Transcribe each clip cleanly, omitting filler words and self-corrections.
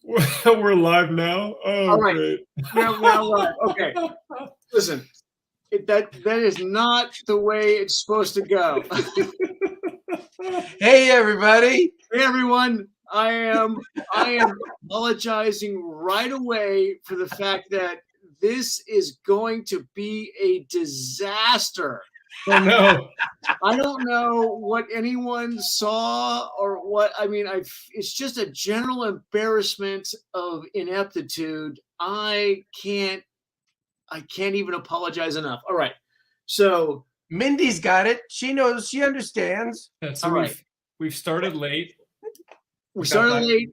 We're live now. Oh, All right. great. We're live. Okay. Listen, that is not the way it's supposed to go. Hey, everybody. Hey, everyone. I am apologizing right away for the fact that this is going to be a disaster. Oh no. I don't know what anyone saw or what. I mean, it's just a general embarrassment of ineptitude. I can't even apologize enough. All right. So Mindy's got it. She knows. She understands. Yeah, so all right. we've started late. We started late.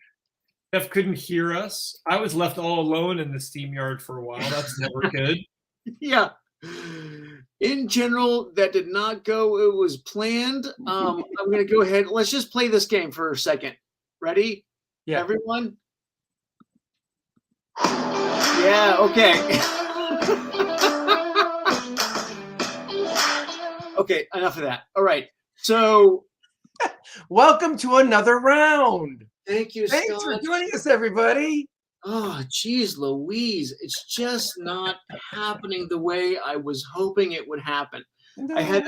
Jeff couldn't hear us. I was left all alone in the steam yard for a while. That's never good. Yeah. In general, that did not go. It was planned. I'm going to go ahead. Let's just play this game for a second. Ready? Yeah. Everyone? Yeah, okay. Okay, enough of that. All right. So, welcome to another round. Thank you, Thanks Scott. for joining us, everybody. Oh, geez, Louise. It's just not happening the way I was hoping it would happen. No. I had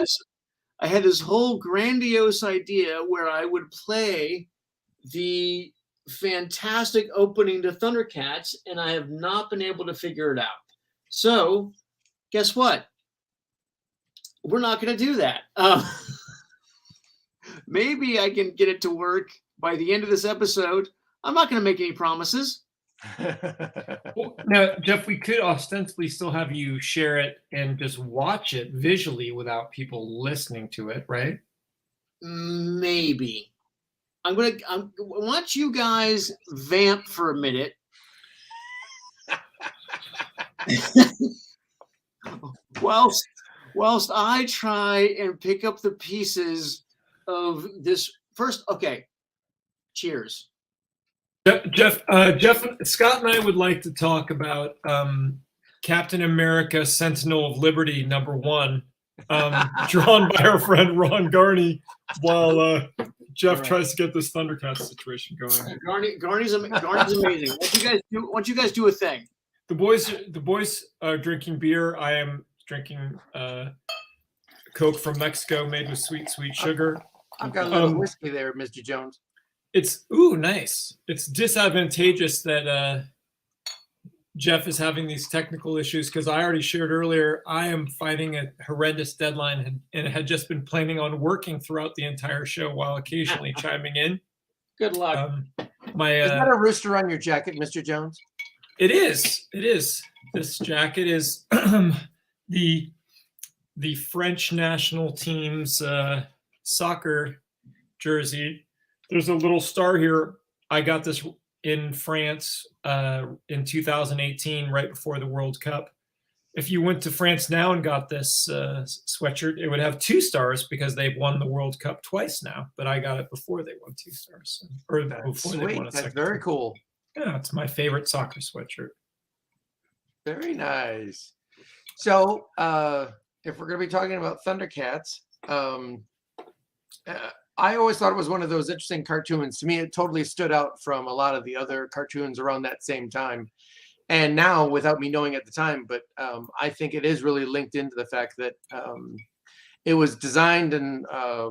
this whole grandiose idea where I would play the fantastic opening to ThunderCats, and I have not been able to figure it out. So, guess what? We're not going to do that. Maybe I can get it to work by the end of this episode. I'm not going to make any promises. Well, now, Jeff, we could ostensibly still have you share it and just watch it visually without people listening to it, right? Maybe. I want you guys vamp for a minute. whilst I try and pick up the pieces of this first. Okay. Cheers. Jeff, Scott and I would like to talk about Captain America: Sentinel of Liberty #1, drawn by our friend Ron Garney, while Jeff tries to get this ThunderCats situation going. Garney's amazing. Why don't you guys do a thing? The boys are drinking beer. I am drinking Coke from Mexico, made with sweet sugar. I've got a little whiskey there, Mr. Jones. It's nice. It's disadvantageous that Jeff is having these technical issues because I already shared earlier I am fighting a horrendous deadline and had just been planning on working throughout the entire show while occasionally chiming in. Good luck. Is that a rooster on your jacket, Mr. Jones? It is. This jacket is the French national team's soccer jersey. There's a little star here. I got this in France in 2018, right before the World Cup. If you went to France now and got this sweatshirt, it would have 2 stars because they've won the World Cup twice now. But I got it before they won 2 stars, or before they won a second. That's very cool. Yeah, it's my favorite soccer sweatshirt. Very nice. So, if we're going to be talking about ThunderCats, I always thought it was one of those interesting cartoons. To me, it totally stood out from a lot of the other cartoons around that same time. And now, without me knowing at the time, but I think it is really linked into the fact that it was designed and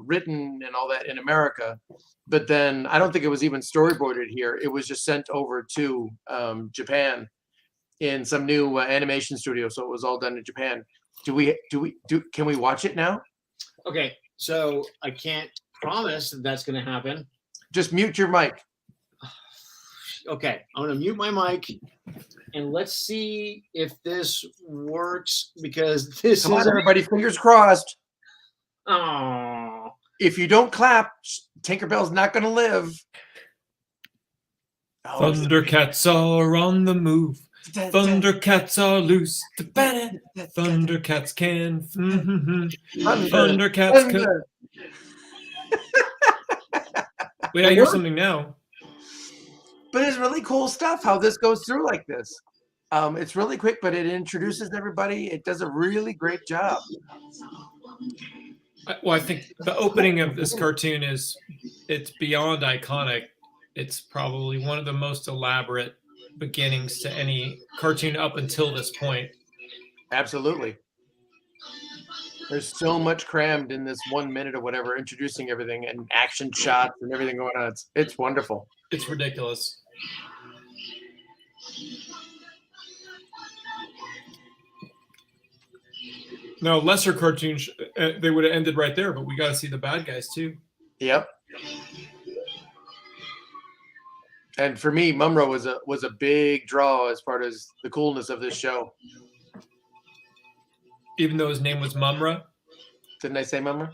written and all that in America. But then I don't think it was even storyboarded here. It was just sent over to Japan in some new animation studio. So it was all done in Japan. Can we watch it now? Okay, so I can't promise that's going to happen. Just mute your mic. Okay, I'm going to mute my mic and let's see if this works because this Come on, everybody, fingers crossed. Oh. If you don't clap, Tinkerbell's not going to live. ThunderCats are on the move. ThunderCats are loose. ThunderCats can. ThunderCats can. Wait, I hear something now. But it's really cool stuff how this goes through like this. It's really quick, but it introduces everybody. It does a really great job. Well, I think the opening of this cartoon it's beyond iconic. it's probably one of the most elaborate beginnings to any cartoon up until this point. Absolutely. There's so much crammed in this 1 minute or whatever, introducing everything and action shots and everything going on. It's wonderful. It's ridiculous. No, lesser cartoons, they would have ended right there, but we got to see the bad guys too. Yep. And for me, Mumra was a big draw as part of the coolness of this show. Even though his name was Mumra. Didn't I say Mumra?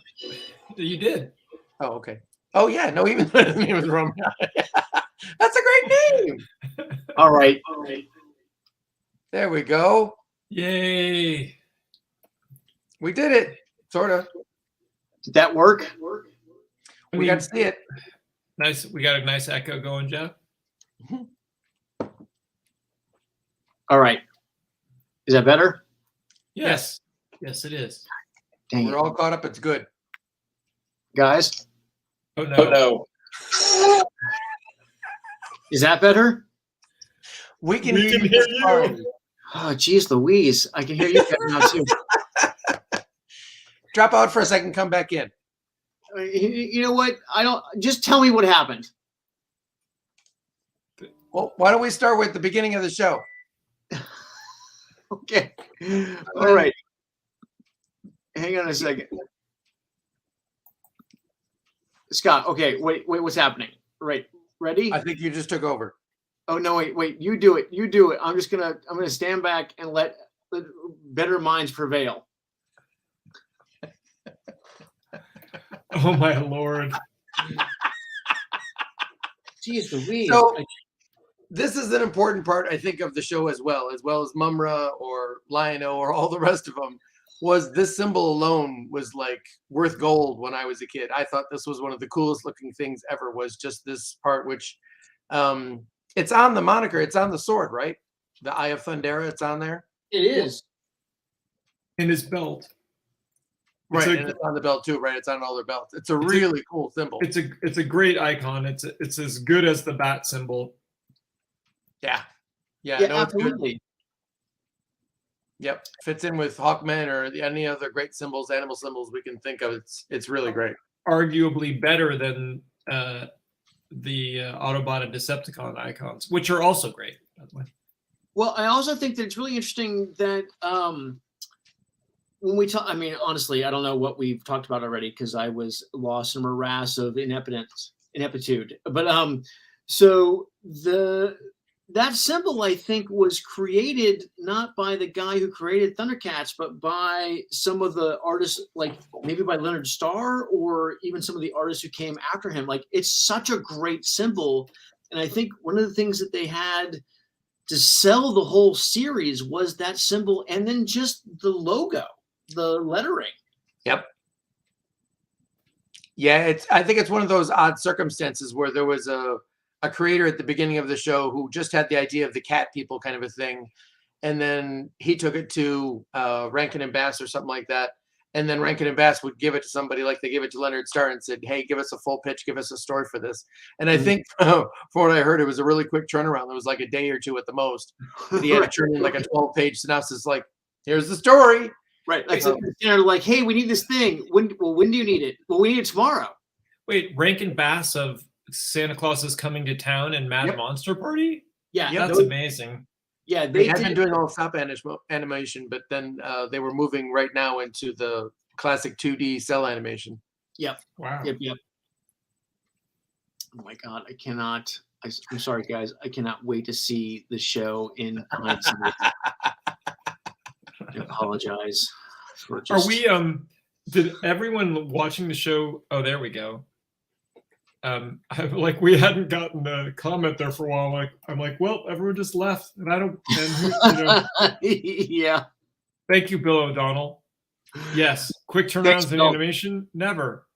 You did. Oh, okay. Oh, yeah. No, even though his name was Mumra. That's a great name. All right. There we go. Yay. We did it. Sort of. Did that work? We got to see it. Nice. We got a nice echo going, Jeff. All right. Is that better? Yes. Yes, it is. Dang We're it. all caught up. It's good. Guys, Oh, no. is that better? We can We hear can you. hear just fine. you. Oh, geez Louise. I can hear you better now, too. Drop out for a second. Come back in. You know what? Just tell me what happened. Well, why don't we start with the beginning of the show? Okay. All right. Hang on a second. Scott, okay, wait, what's happening? Right. Ready? I think you just took over. Oh no, wait, you do it. You do it. I'm gonna stand back and let better minds prevail. Oh, my Lord. Jeez Louise. So this is an important part, I think, of the show as well as Mumra or Lion-O or all the rest of them. Was this symbol alone was like worth gold when I was a kid. I thought this was one of the coolest looking things ever, was just this part, which it's on the moniker, it's on the sword, right? The Eye of Thundera, it's on there. It is. In his belt. Right, It's a- and it's on the belt too, right? It's on all their belts. It's a really cool symbol. It's a great icon. It's as good as the bat symbol. Yeah. Yeah, No, it's good. absolutely. Yep, fits in with Hawkman or any other great symbols, animal symbols we can think of. It's really great. Arguably better than the Autobot and Decepticon icons, which are also great, by the way. Well, I also think that it's really interesting that when we talk, I mean, honestly, I don't know what we've talked about already because I was lost in a morass of ineptitude. But so that symbol, I think, was created not by the guy who created ThunderCats, but by some of the artists, like maybe by Leonard Starr or even some of the artists who came after him. Like, it's such a great symbol. And I think one of the things that they had to sell the whole series was that symbol and then just the logo, the lettering. Yep. Yeah, I think it's one of those odd circumstances where there was a creator at the beginning of the show who just had the idea of the cat people kind of a thing. And then he took it to Rankin and Bass or something like that. And then Rankin and Bass would give it to somebody like they gave it to Leonard Starr and said, hey, give us a full pitch, give us a story for this. And I think from what I heard, it was a really quick turnaround. It was like a day or two at the most. He had to turn in like a 12-page synopsis, like, here's the story. Right. Like, like, hey, we need this thing. When do you need it? Well, we need it tomorrow. Wait, Rankin Bass of Santa Claus is Coming to Town and Mad Monster Party? Yeah. That's amazing. Yeah, They had been doing all stop animation, but then they were moving right now into the classic 2D cell animation. Yep. Wow. Yep. Oh my God, I cannot. I'm sorry, guys. I cannot wait to see the show in hindsight. I apologize for just. Are we? Did everyone watching the show? Oh, there we go. Like we hadn't gotten a comment there for a while. Like I'm like, well, everyone just left, and I don't. And Yeah. Thank you, Bill O'Donnell. Yes, quick turnarounds in animation, never.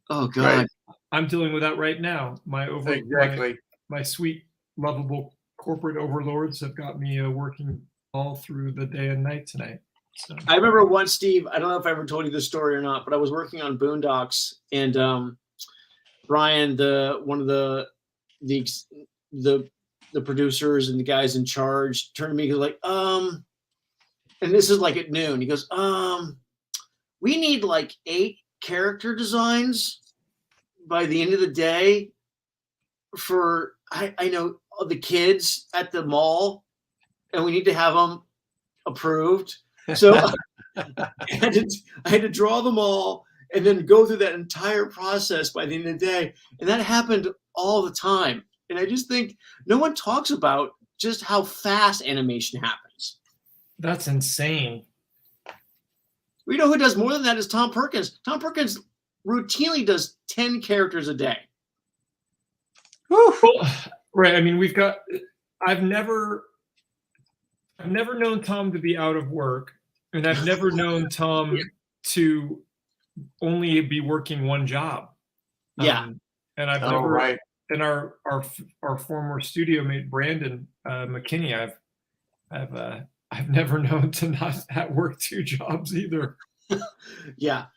Oh God. Right. I'm dealing with that right now. Exactly. My sweet, lovable corporate overlords have got me working all through the day and night tonight. So. I remember once, Steve. I don't know if I ever told you this story or not, but I was working on Boondocks, and Brian, one of the the the producers and the guys in charge turned to me like, and this is like at noon. He goes, we need like 8 character designs by the end of the day for I know the kids at the mall, and we need to have them approved. So I had to draw them all and then go through that entire process by the end of the day. And that happened all the time. And I just think no one talks about just how fast animation happens. That's insane. We know who does more than that is Tom Perkins. Tom Perkins routinely does 10 characters a day. Well, right. I mean, I've never known Tom to be out of work, and I've never known Tom to only be working one job. Yeah. And I've never, right. And our former studio mate Brandon McKinney, I've never known to not work 2 jobs either. Yeah.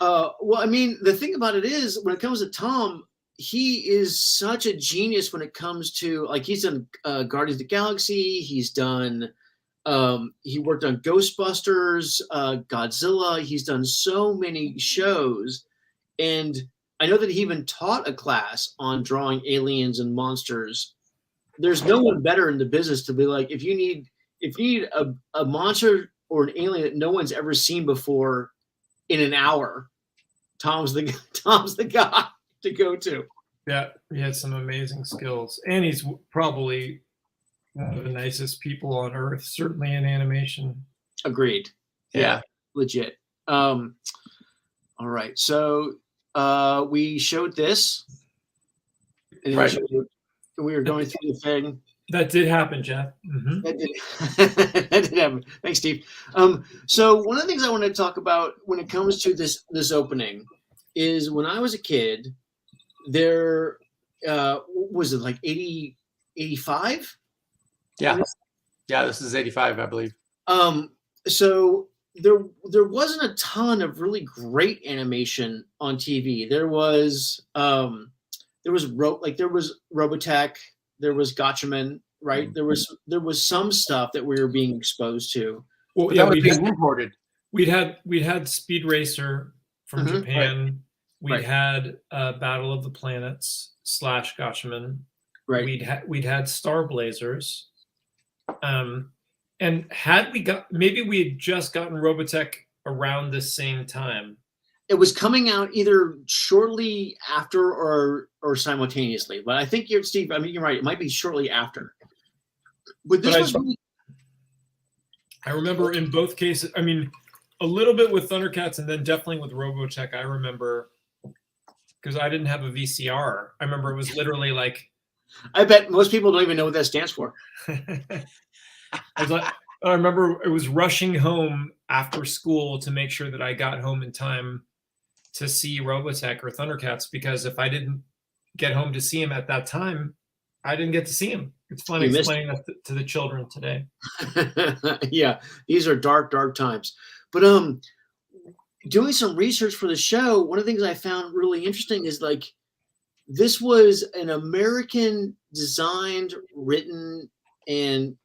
Well, I mean, the thing about it is, when it comes to Tom, he is such a genius when it comes to, like, he's done Guardians of the Galaxy. He's done, he worked on Ghostbusters, Godzilla. He's done so many shows. And I know that he even taught a class on drawing aliens and monsters. There's no one better in the business to be like, if you need a monster or an alien that no one's ever seen before in an hour, Tom's the guy to go to. Yeah, he has some amazing skills, and he's probably one of the nicest people on earth, certainly in animation. Agreed. Yeah, legit. All right, so we showed this, and right. we were going through the thing. That did happen, Jeff. Mm-hmm. That did happen. Thanks, Steve. So one of the things I want to talk about when it comes to this opening is, when I was a kid, there was it like 85? Yeah. Yeah, this is 85, I believe. So there wasn't a ton of really great animation on TV. There was Robotech, there was Gatchaman, right? Mm-hmm. There was some stuff that we were being exposed to. Well, yeah, we had imported. We'd had Speed Racer from Japan. Right. We'd had Battle of the Planets / Gatchaman. Right. We'd had Star Blazers. And maybe we had just gotten Robotech around the same time. It was coming out either shortly after or simultaneously. But I think Steve, I mean, you're right. It might be shortly after. But I remember in both cases, I mean, a little bit with ThunderCats and then definitely with Robotech, I remember, because I didn't have a VCR. I remember it was literally like... I bet most people don't even know what that stands for. I remember it was rushing home after school to make sure that I got home in time to see Robotech or ThunderCats, because if I didn't get home to see him at that time, I didn't get to see him. It's fun explaining that to the children today. Yeah, these are dark, dark times. But doing some research for the show, one of the things I found really interesting is, like, this was an American designed, written, and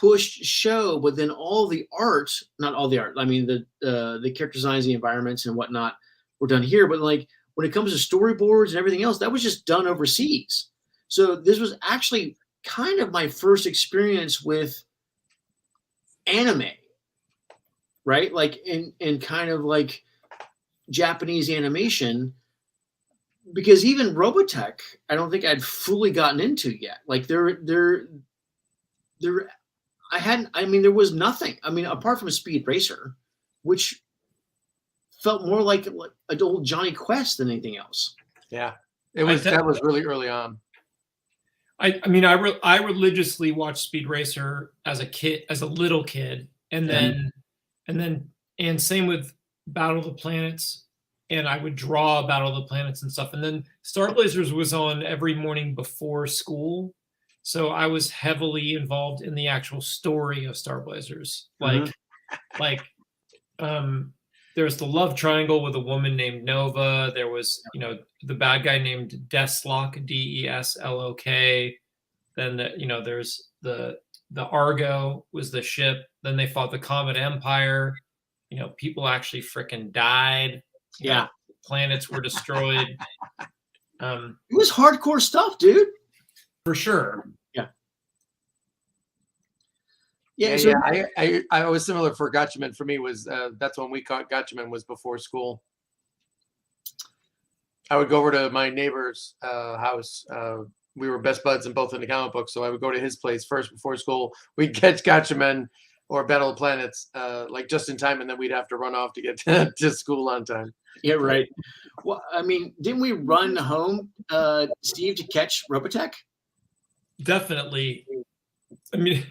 pushed show, but then all the art, not all the art, I mean the character designs, the environments and whatnot were done here, but like when it comes to storyboards and everything else, that was just done overseas. So this was actually kind of my first experience with anime, right? Like in kind of like Japanese animation, because even Robotech, I don't think I'd fully gotten into yet. Like there was nothing. I mean, apart from Speed Racer, which felt more like an old Johnny Quest than anything else. Yeah, that was really early on. I religiously watched Speed Racer as a little kid, and same with Battle of the Planets, and I would draw Battle of the Planets and stuff. And then Star Blazers was on every morning before school. So I was heavily involved in the actual story of Star Blazers. There there's the love triangle with a woman named Nova. There was, the bad guy named Deslok, Deslok. Then there's the Argo was the ship. Then they fought the Comet Empire. People actually freaking died. Yeah. Planets were destroyed. It was hardcore stuff, dude. For sure. Yeah. I was similar for Gotchaman. For me, was that's when we caught Gotchaman was before school. I would go over to my neighbor's house. We were best buds in both in the comic book, so I would go to his place first before school. We'd catch Gotchaman or Battle of Planets like just in time, and then we'd have to run off to get to school on time. Yeah, right. Well, I mean, didn't we run home, Steve, to catch Robotech? Definitely. I mean,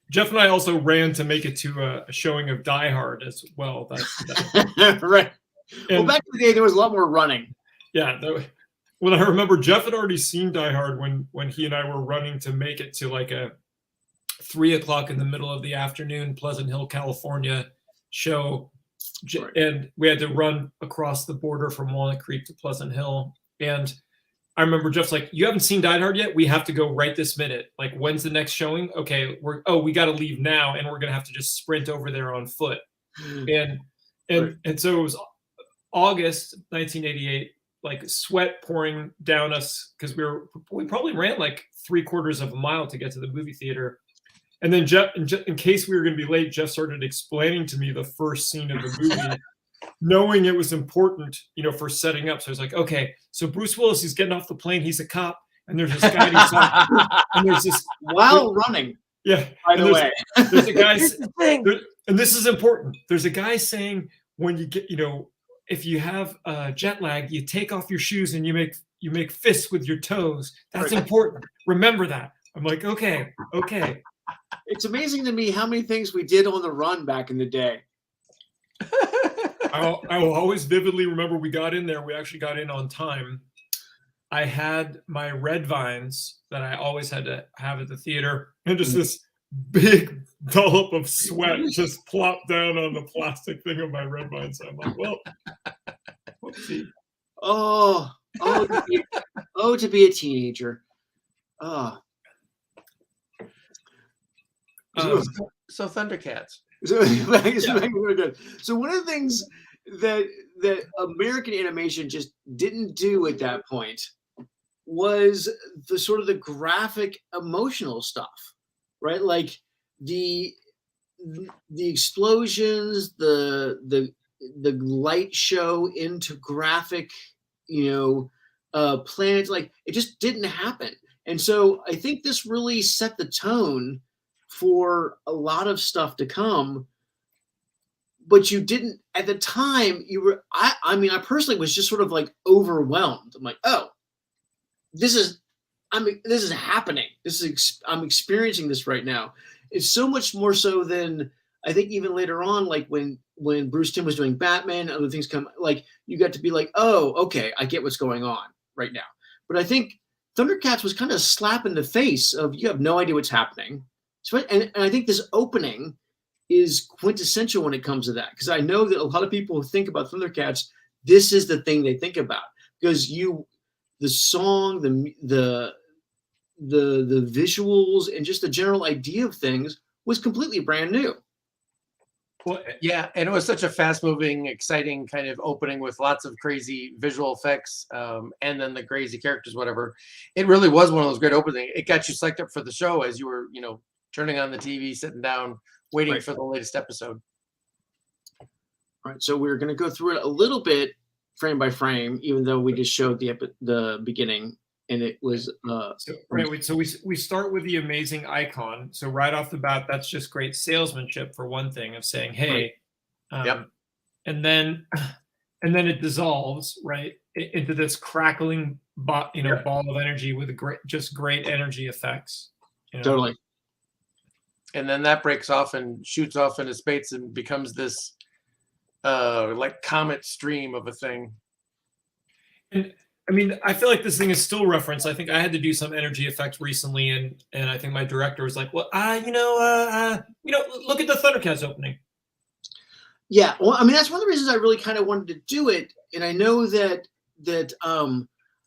Jeff and I also ran to make it to a showing of Die Hard as well. Right. And, well, back in the day, there was a lot more running. Yeah. When I remember, Jeff had already seen Die Hard when he and I were running to make it to like a 3:00 in the middle of the afternoon, Pleasant Hill, California show. Right. And we had to run across the border from Walnut Creek to Pleasant Hill. And I remember Jeff's like, you haven't seen Die Hard yet? We have to go right this minute. Like, when's the next showing? Okay, we got to leave now, and we're going to have to just sprint over there on foot. And so it was August 1988, like sweat pouring down us because we probably ran like 3/4 of a mile to get to the movie theater. And then Jeff, in case we were going to be late, Jeff started explaining to me the first scene of the movie. Knowing it was important, for setting up. So I was like, okay, so Bruce Willis, he's getting off the plane. He's a cop. And there's this guy. And there's this. While running. Yeah. By the way. There's a guy. And this is important. There's a guy saying when you get, if you have jet lag, you take off your shoes and you make fists with your toes. That's important. Remember that. I'm like, okay. It's amazing to me how many things we did on the run back in the day. I will always vividly remember we got in there. We actually got in on time. I had my red vines that I always had to have at the theater, and just this big dollop of sweat just plopped down on the plastic thing of my red vines. So I'm like, well, whoopsie. To be a teenager. So ThunderCats. So one of the things that American animation just didn't do at that point was the sort of the graphic emotional stuff, right? Like the explosions, the light show into graphic, planets, like it just didn't happen. And so I think this really set the tone for a lot of stuff to come, but you didn't at the time. I personally was just sort of like overwhelmed. I'm like, this is happening. I'm experiencing this right now. It's so much more so than I think even later on, like when Bruce Timm was doing Batman, other things come, like you got to be like, oh, okay, I get what's going on right now. But I think ThunderCats was kind of a slap in the face of you have no idea what's happening. So, and I think this opening is quintessential when it comes to that, because I know that a lot of people who think about ThunderCats, this is the thing they think about, because the song, the visuals, and just the general idea of things was completely brand new. Well, yeah, and it was such a fast-moving, exciting kind of opening with lots of crazy visual effects, and then the crazy characters, whatever. It really was one of those great openings. It got you psyched up for the show as you were, turning on the TV, sitting down, waiting for the latest episode. All right, so we're going to go through it a little bit, frame by frame, even though we just showed the beginning, and it was So we start with the amazing icon. So right off the bat, that's just great salesmanship for one thing, of saying, hey, and then it dissolves right into this crackling ball of energy with great energy effects. Totally. And then that breaks off and shoots off into space and becomes this like comet stream of a thing. And I mean, I feel like this thing is still referenced. I think I had to do some energy effects recently, and I think my director was like, well, look at the ThunderCats opening. Yeah, well, I mean, that's one of the reasons I really kind of wanted to do it, and I know that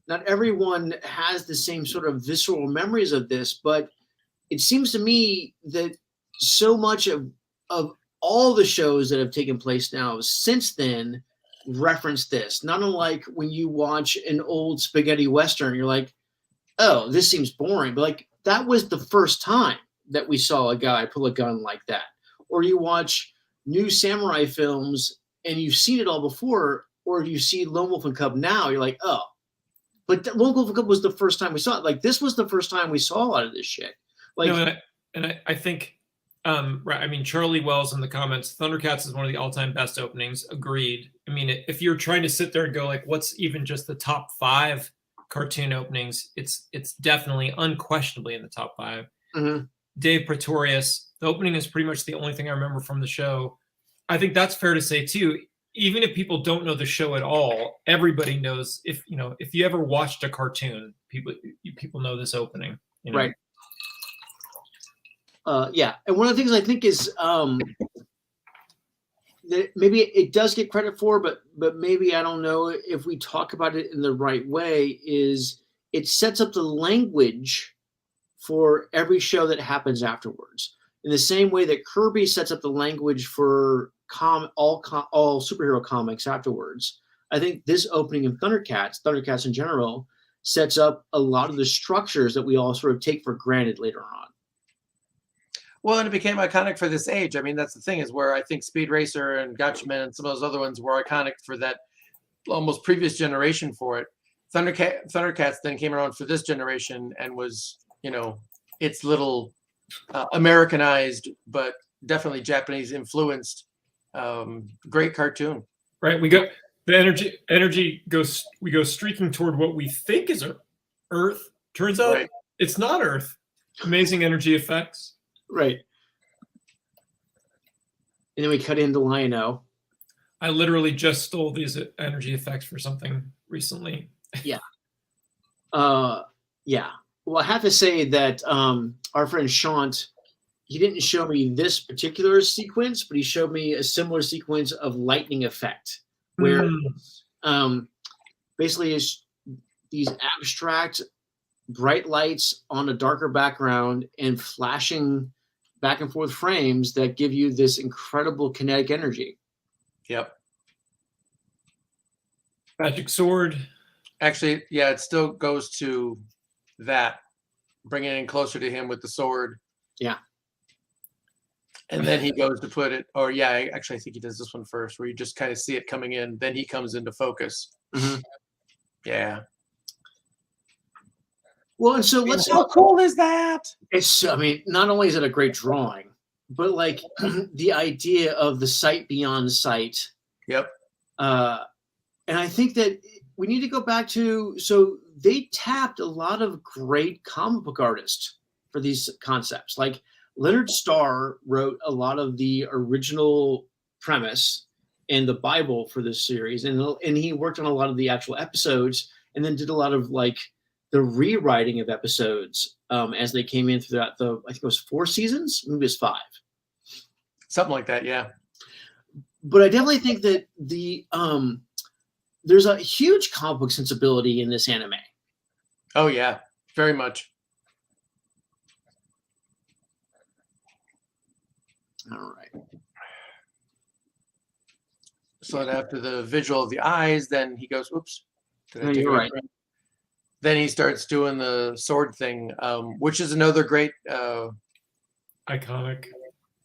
not everyone has the same sort of visceral memories of this, but it seems to me that so much of all the shows that have taken place now since then reference this. Not unlike when you watch an old spaghetti western, you're like, oh, this seems boring, but like that was the first time that we saw a guy pull a gun like that. Or you watch new samurai films and you've seen it all before, or you see Lone Wolf and Cub now, you're like, oh, but Lone Wolf and Cub was the first time we saw it. Like this was the first time we saw a lot of this shit. Like, no, I think, right. I mean, Charlie Wells in the comments, ThunderCats is one of the all-time best openings. Agreed. I mean, if you're trying to sit there and go like, what's even just the top 5 cartoon openings? It's definitely, unquestionably in the top 5. mhm. Dave Pretorius, the opening is pretty much the only thing I remember from the show. I think that's fair to say too. Even if people don't know the show at all, everybody knows. If you ever watched a cartoon, people know this opening. You know? Right. Yeah, and one of the things I think is that maybe it does get credit for, but maybe I don't know if we talk about it in the right way, is it sets up the language for every show that happens afterwards. In the same way that Kirby sets up the language for all superhero comics afterwards, I think this opening of ThunderCats in general, sets up a lot of the structures that we all sort of take for granted later on. Well, and it became iconic for this age. I mean, that's the thing, is where I think Speed Racer and Gotchaman and some of those other ones were iconic for that almost previous generation for it. Thundercats then came around for this generation and was, it's little Americanized, but definitely Japanese influenced. Great cartoon. Right. We go the energy goes. We go streaking toward what we think is Earth. Turns out it's not Earth. Amazing energy effects. Right. And then we cut into Lion-O. I literally just stole these energy effects for something recently. Yeah. Yeah. Well, I have to say that our friend Shant, he didn't show me this particular sequence, but he showed me a similar sequence of lightning effect, where basically is these abstract bright lights on a darker background and flashing back and forth frames that give you this incredible kinetic energy. Yep. Magic sword. Actually, yeah, it still goes to that, bringing it in closer to him with the sword. Yeah. And then he goes to put it, or yeah, I think he does this one first, where you just kind of see it coming in. Then he comes into focus. Mm-hmm. Yeah. Well, and so let's. How cool is that? I mean, not only is it a great drawing, but like the idea of the sight beyond sight. Yep. And I think that we need to go back to, so they tapped a lot of great comic book artists for these concepts. Like Leonard Starr wrote a lot of the original premise and the Bible for this series, and he worked on a lot of the actual episodes, and then did a lot of like the rewriting of episodes as they came in throughout I think it was 4 seasons, maybe it was 5. Something like that, yeah. But I definitely think that there's a huge comic book sensibility in this anime. Oh yeah, very much. All right. So after the visual of the eyes, then he goes, "Oops." No, you're right. Then he starts doing the sword thing, which is another great, iconic.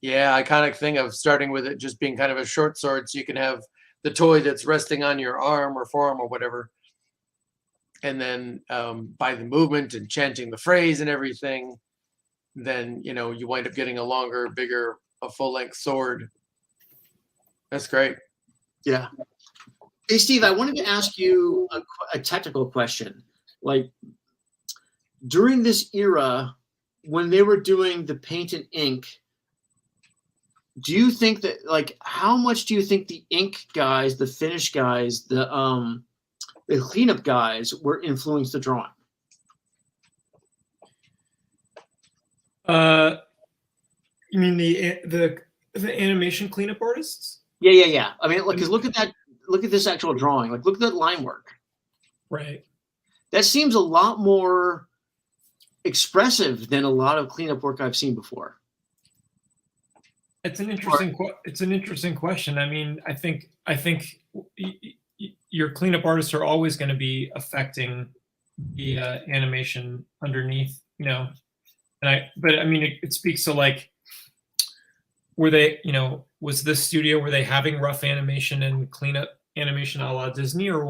Yeah, iconic thing of starting with it just being kind of a short sword, so you can have the toy that's resting on your arm or forearm or whatever. And then by the movement and chanting the phrase and everything, then you wind up getting a longer, bigger, a full-length sword. That's great. Yeah. Hey, Steve, I wanted to ask you a technical question. Like, during this era, when they were doing the paint and ink, do you think that, like, how much do you think the ink guys, the finish guys, the cleanup guys were influenced the drawing? You mean the animation cleanup artists? Yeah. I mean, because look at that. Look at this actual drawing. Like, look at that line work. Right. That seems a lot more expressive than a lot of cleanup work I've seen before. It's an interesting question. I mean, I think your cleanup artists are always going to be affecting the animation underneath, but I mean, it speaks to like, were they, was this studio, were they having rough animation and cleanup animation a la Disney, or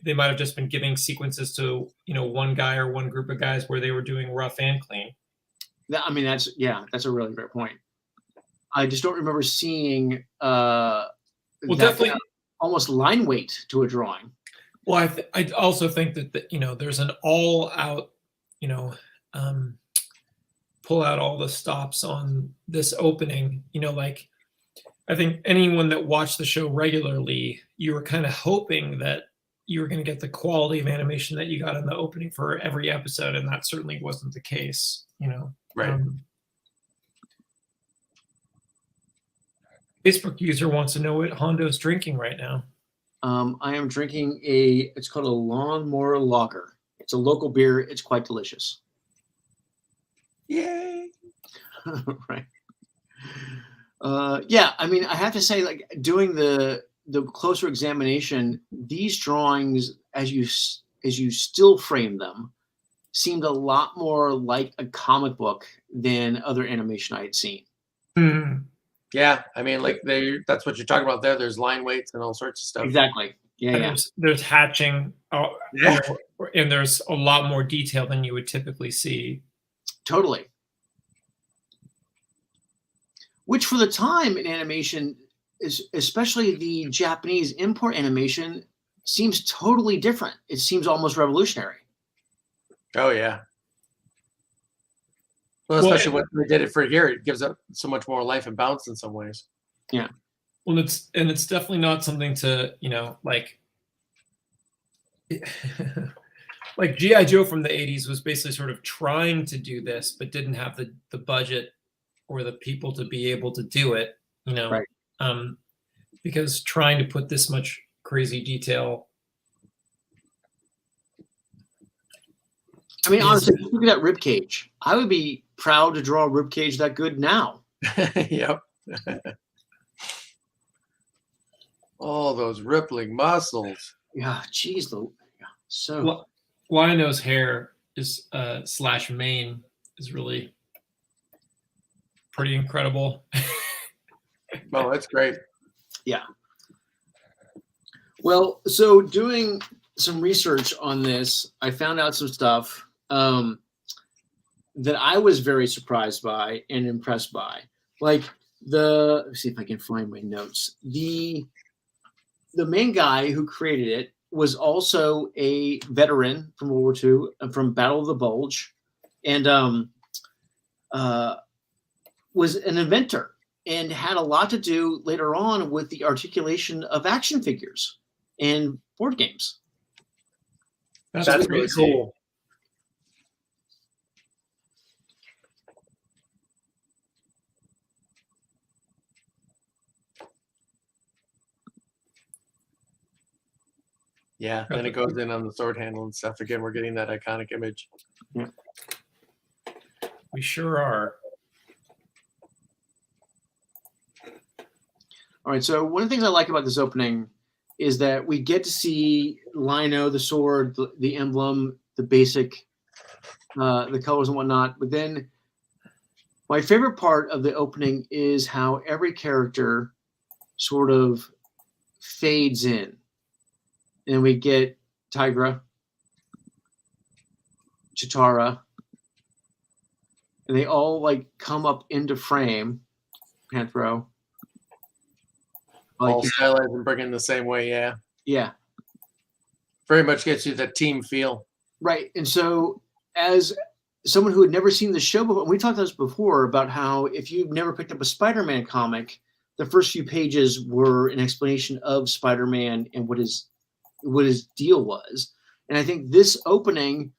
they might have just been giving sequences to, one guy or one group of guys where they were doing rough and clean? I mean, that's a really great point. I just don't remember seeing definitely almost line weight to a drawing. Well, I also think that there's an all out, pull out all the stops on this opening. Like, I think anyone that watched the show regularly, you were kind of hoping that you were going to get the quality of animation that you got in the opening for every episode, and that certainly wasn't the case. Right. Facebook user wants to know what Hondo's drinking right now. I am drinking it's called a Lawnmower Lager. It's a local beer. It's quite delicious. Yay. Right. Yeah, I mean, I have to say, like, doing the closer examination, these drawings, as you still frame them, seemed a lot more like a comic book than other animation I had seen. Mm-hmm. Yeah, I mean, like that's what you're talking about there. There's line weights and all sorts of stuff. Exactly. Yeah. There's hatching, and there's a lot more detail than you would typically see. Totally. Which for the time in animation, especially the Japanese import animation, seems totally different. It seems almost revolutionary. Oh yeah. Well, especially when they did it for here, it gives it so much more life and bounce in some ways. Yeah. Well, it's definitely not something to, like like G.I. Joe from the 80s was basically sort of trying to do this, but didn't have the budget or the people to be able to do it, Right. Because trying to put this much crazy detail. I mean, honestly, look at that rib cage. I would be proud to draw a rib cage that good now. Yep. All those rippling muscles. Yeah, geez, so Lion-O's hair is / mane is really pretty incredible. Oh, that's great. Yeah. Well, so doing some research on this, I found out some stuff that I was very surprised by and impressed by. Like let's see if I can find my notes. The main guy who created it was also a veteran from World War II, from Battle of the Bulge, and was an inventor and had a lot to do later on with the articulation of action figures and board games. That's really cool. Yeah, then it goes in on the sword handle and stuff. Again, we're getting that iconic image. Yeah. We sure are. All right, so one of the things I like about this opening is that we get to see Lion-O, the sword, the emblem, the basic, the colors and whatnot. But then my favorite part of the opening is how every character sort of fades in. And we get Tigra, Chitara, and they all like come up into frame. Panthro. All stylized and bring in the same way, yeah. Yeah. Very much gets you the team feel. Right. And so as someone who had never seen the show before, we talked about this before about how if you've never picked up a Spider-Man comic, the first few pages were an explanation of Spider-Man and what his deal was. And I think this opening,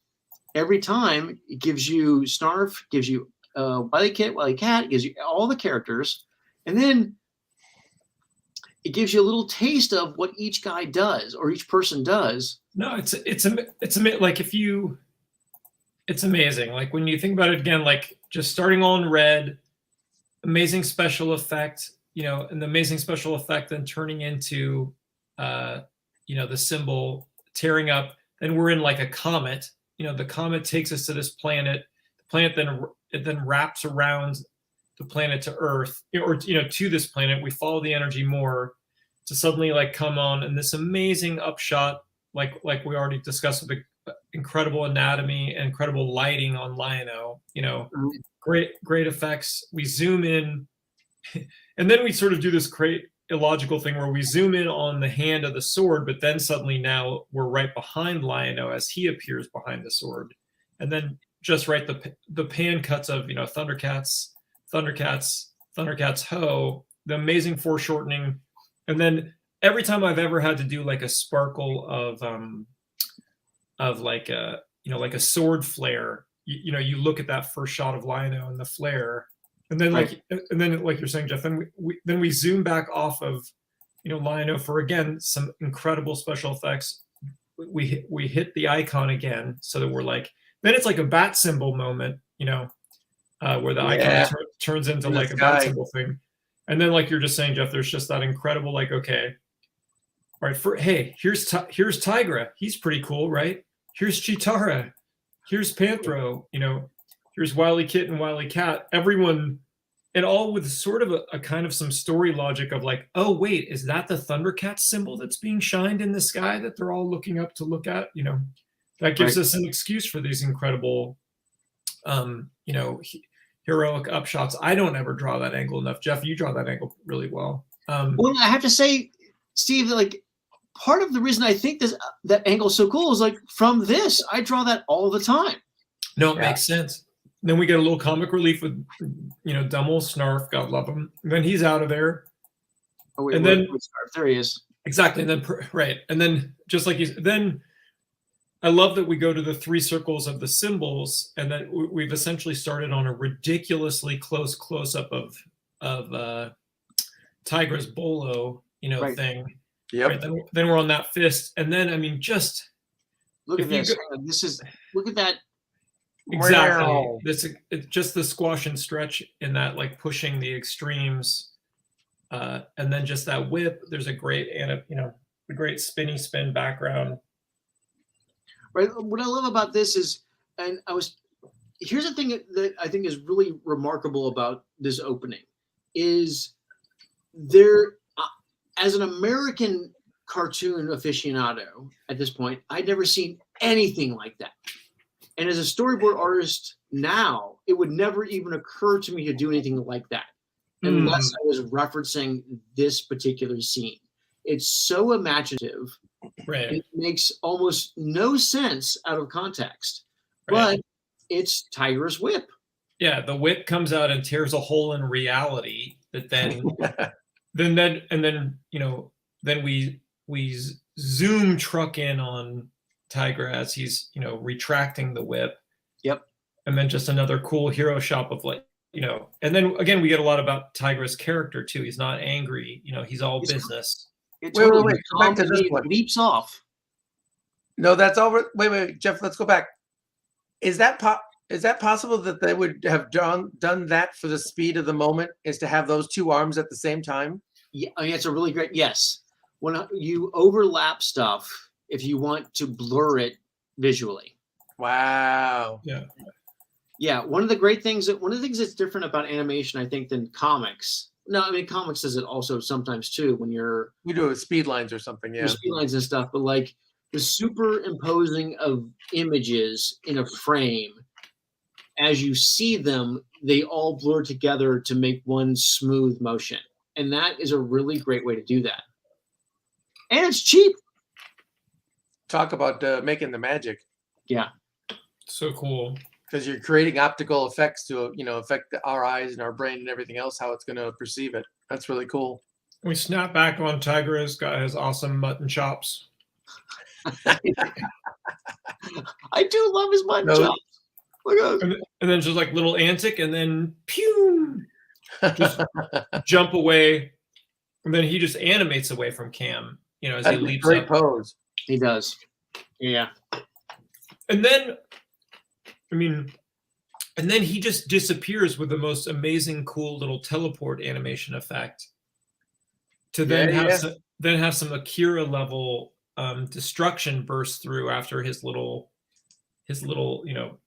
every time, it gives you Snarf, gives you Wily Cat, gives you all the characters. And then it gives you a little taste of what each guy does or each person does. No, like it's amazing. Like when you think about it again, like just starting on red, amazing special effect, and the amazing special effect then turning into, the symbol tearing up. Then we're in like a comet. The comet takes us to this planet. The planet then wraps around the planet to Earth, or to this planet. We follow the energy more to suddenly like come on, and this amazing upshot, like we already discussed, with the incredible anatomy and incredible lighting on Lion-O. Great effects. We zoom in, and then we sort of do this great illogical thing where we zoom in on the hand of the sword, but then suddenly now we're right behind Lion-O as he appears behind the sword, and then just right the pan cuts of Thundercats, Ho, the amazing foreshortening, and then every time I've ever had to do like a sparkle of like a sword flare, you look at that first shot of Lion-O and the flare. And then, like you're saying, Jeff, then we zoom back off of, Lion-O for again some incredible special effects. We hit the icon again, so that we're like, then it's like a bat symbol moment, where the icon turns into like a bat symbol thing. And then, like you're just saying, Jeff, there's just that incredible, like, okay, all right, here's Tigra, he's pretty cool, right? Here's Chitara, here's Panthro, here's Wily Kit and Wily Cat, everyone, and all with sort of a kind of some story logic of like, oh wait, is that the ThunderCats symbol that's being shined in the sky that they're all looking up to look at? That gives us an excuse for these incredible, heroic upshots. I don't ever draw that angle enough. Jeff, you draw that angle really well. Well, I have to say, Steve, like part of the reason I think that angle is so cool is like from this, I draw that all the time. No, it makes sense. Then we get a little comic relief with, Dummel, Snarf, God love him. And then he's out of there. Oh wait, and then Snarf, there he is. Exactly, and then right, and then just like then I love that we go to the three circles of the symbols, and then we've essentially started on a ridiculously close up of Tigra's bolo, thing. Yep. Right, then we're on that fist, and then just look at this. Look at that. Exactly. It's just the squash and stretch in that, like pushing the extremes, and then just that whip. There's a great a great spinny spin background. Right. What I love about this is, here's the thing that I think is really remarkable about this opening, is there, as an American cartoon aficionado at this point, I'd never seen anything like that. And as a storyboard artist now, it would never even occur to me to do anything like that unless I was referencing this particular scene. It's so imaginative. Right. It makes almost no sense out of context, right. But it's Tigra's whip. Yeah, the whip comes out and tears a hole in reality that then then we zoom truck in on Tigra as he's retracting the whip. Yep. And then just another cool hero shop of like, and then again we get a lot about Tigra's character too. He's not angry, he's all business. Wait, back to this one. Leaps off. No, that's all. Wait, Jeff, let's go back. Is that possible that they would have done that for the speed of the moment, is to have those two arms at the same time? Yeah, it's a really great, yes. When you overlap stuff, if you want to blur it visually. Wow. Yeah. Yeah, one of the things that's different about animation, I think, than comics. No, I mean comics does it also sometimes too when we do speed lines or something, yeah. Speed lines and stuff, but like the superimposing of images in a frame, as you see them, they all blur together to make one smooth motion. And that is a really great way to do that. And it's cheap. Talk about making the magic. Yeah. So cool. Because you're creating optical effects to, affect our eyes and our brain and everything else, how it's going to perceive it. That's really cool. We snap back on Tigra's got his awesome mutton chops. I do love his mutton chops. Look at and then just like little antic, and then pew, just jump away. And then he just animates away from cam, as That's he a leaps great up. pose. He does. Yeah. And then, and then he just disappears with the most amazing, cool little teleport animation effect. To then have some Akira level destruction burst through after his little Nightcrawler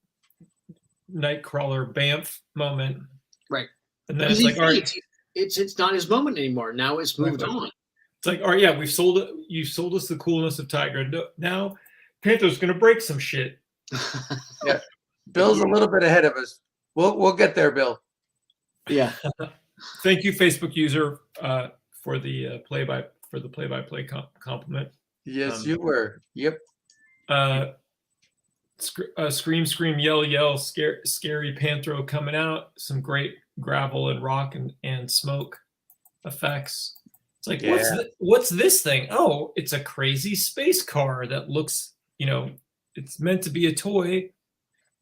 Bamf moment. Right. And then it's like, all right, it's not his moment anymore. Now it's moved on. it's like, all right, yeah, we've sold it. You sold us the coolness of Tigra. No, now Panther's gonna break some shit. Yeah, Bill's a little bit ahead of us. We'll get there, Bill. Yeah. Thank you, Facebook user, for the play-by-play compliment. Yes, you were. Yep. Scream, scream, yell, yell, scary Panthro coming out. Some great gravel and rock and smoke effects. It's like, what's this thing? Oh, it's a crazy space car that looks, it's meant to be a toy,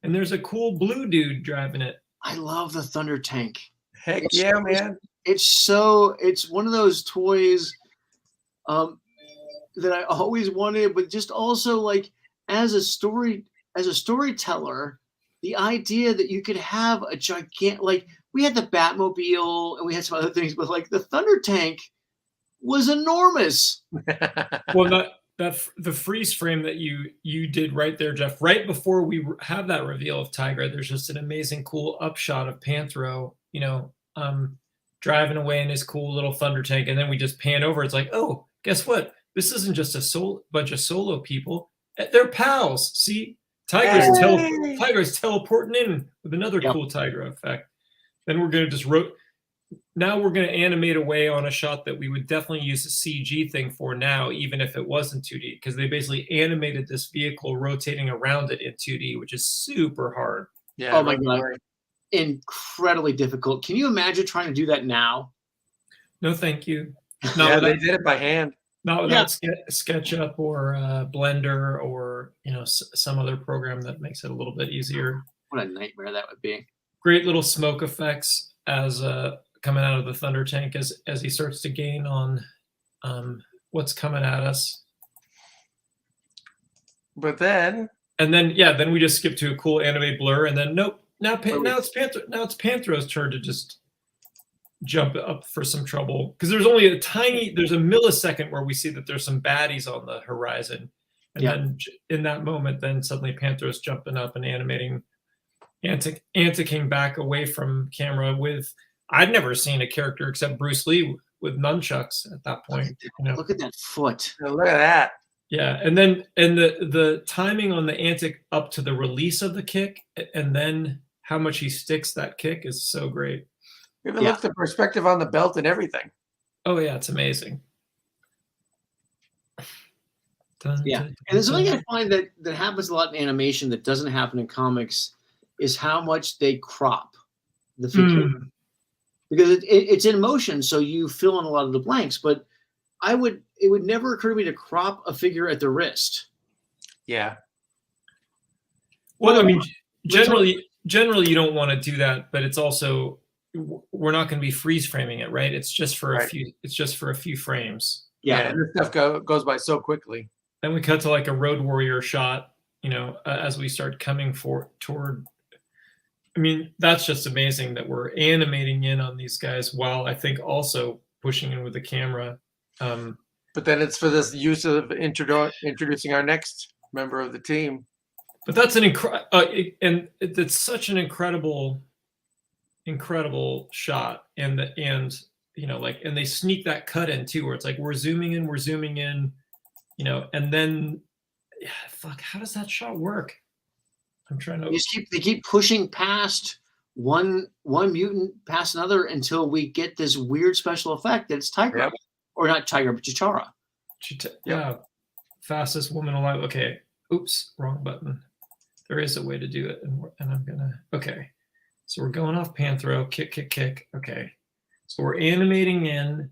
and there's a cool blue dude driving it. I love the Thunder Tank. Heck yeah, man. It's one of those toys that I always wanted, but just also like as a storyteller, the idea that you could have a gigantic, like we had the Batmobile and we had some other things, but like the Thunder Tank was enormous. Well, the freeze frame that you did right there, Jeff, right before we have that reveal of Tigra, there's just an amazing, cool upshot of Panthro, driving away in his cool little Thunder Tank, and then we just pan over. It's like, oh, guess what? This isn't just a bunch of solo people. They're pals. See, Tigra's teleporting in with another cool Tigra effect. Then we're going to now we're going to animate away on a shot that we would definitely use a CG thing for now, even if it wasn't 2D, because they basically animated this vehicle rotating around it in 2D, which is super hard. Yeah. Oh my God. Incredibly difficult. Can you imagine trying to do that now? No, thank you. They did it by hand. Not without SketchUp or Blender or some other program that makes it a little bit easier. What a nightmare that would be. Great little smoke effects as coming out of the Thunder Tank as he starts to gain on what's coming at us. But then we just skip to a cool anime blur, and then nope. Now it's Panthro's turn to just jump up for some trouble, because there's a millisecond where we see that there's some baddies on the horizon, and then in that moment, then suddenly Panthro's jumping up and animating, anticing back away from camera with. I'd never seen a character except Bruce Lee with nunchucks at that point. Look at that foot. Look at that. Yeah, and the timing on the antic up to the release of the kick, and then how much he sticks that kick is so great. Even look at the perspective on the belt and everything. Oh yeah, it's amazing. And there's something I find that happens a lot in animation that doesn't happen in comics is how much they crop the figure. Because it's in motion, so you fill in a lot of the blanks. But it would never occur to me to crop a figure at the wrist. Yeah. Well, I mean, generally you don't want to do that, but it's also we're not going to be freeze framing it, right? It's just for a few. It's just for a few frames. Yeah, and this stuff goes by so quickly. Then we cut to like a Road Warrior shot, as we start coming toward. I mean, that's just amazing that we're animating in on these guys while I think also pushing in with the camera. But then it's for this use of introducing our next member of the team. But that's it's such an incredible shot, and they sneak that cut in too, where it's like we're zooming in, and then how does that shot work? I'm trying to. They keep pushing past one mutant past another until we get this weird special effect that it's Tigra, or not Tigra, but Chitara. Yeah, fastest woman alive. Okay, oops, wrong button. There is a way to do it, and I'm gonna. Okay, so we're going off Panthro, kick. Okay, so we're animating in.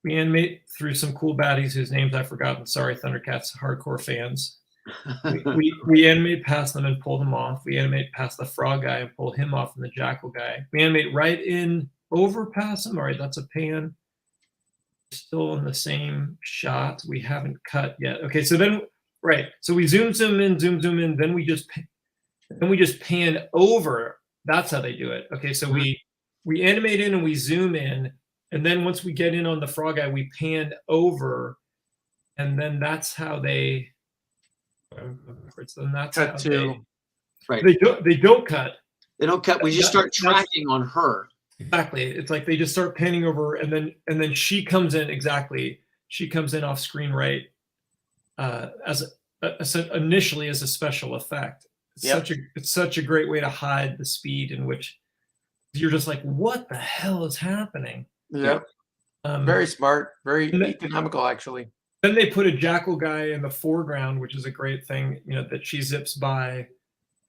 We animate through some cool baddies whose names I've forgotten. Sorry, ThunderCats hardcore fans. we animate past them and pull them off. We animate past the frog guy and pull him off, and the jackal guy. We animate right in over past them. All right, that's a pan. Still in the same shot. We haven't cut yet. Okay, so then right. So we zoom in, zoom in. Then we just pan over. That's how they do it. Okay, so we animate in and we zoom in, and then once we get in on the frog eye, we pan over, and then that's how they. So then that's Cut how to Right. they don't cut. They don't cut. We just start tracking on her. Exactly. It's like they just start panning over, and then she comes in. Exactly. She comes in off screen, right? Initially as a special effect. It's such a great way to hide the speed in which you're just like, what the hell is happening? Yep. Very smart, very economical, actually. Then they put a jackal guy in the foreground, which is a great thing, that she zips by.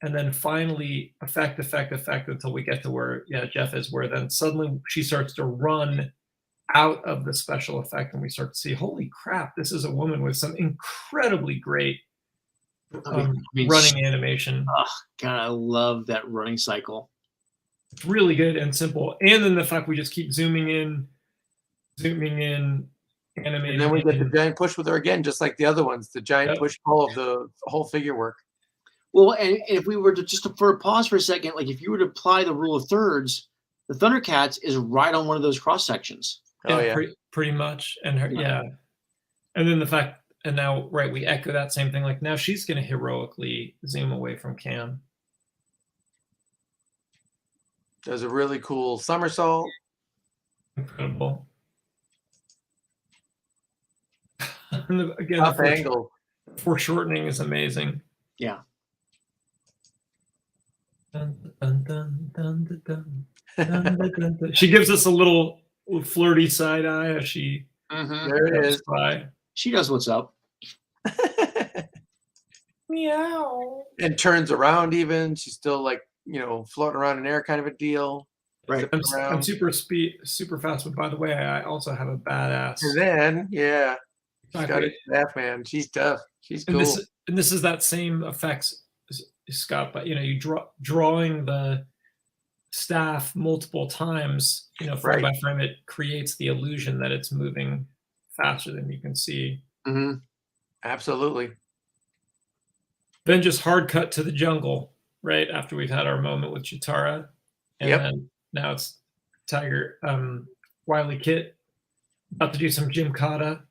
And then finally, effect until we get to where, Jeff is, where then suddenly she starts to run out of the special effect, and we start to see, holy crap, this is a woman with some incredibly great running animation. Oh, God, I love that running cycle. It's really good and simple. And then the fact we just keep zooming in, animating. And then we get the giant push with her again, just like the other ones, the giant push pull of the whole figure work. Well, and if we were to just for a pause for a second, like if you were to apply the rule of thirds, the ThunderCats is right on one of those cross sections. Oh yeah, pretty much. And her, and then the fact, and now we echo that same thing. Like now she's going to heroically zoom away from Cam. Does a really cool somersault. Incredible. Again, top angle. Foreshortening is amazing. Yeah. Dun, dun, dun, dun, dun, dun, dun, dun, dun. She gives us a little flirty side eye as she. There it is. By. She knows what's up. Meow. And turns around. Even she's still like floating around in air, kind of a deal. Right. I'm super fast, but by the way, I also have a badass. And then she's got a staff man. She's tough. She's cool. And this is that same effects, Scott. But you drawing the staff multiple times, frame by frame, it creates the illusion that it's moving faster than you can see. Mm-hmm. Absolutely. Then just hard cut to the jungle right after we've had our moment with Chitara, and then now it's Tiger, Wily Kit about to do some Gymkata.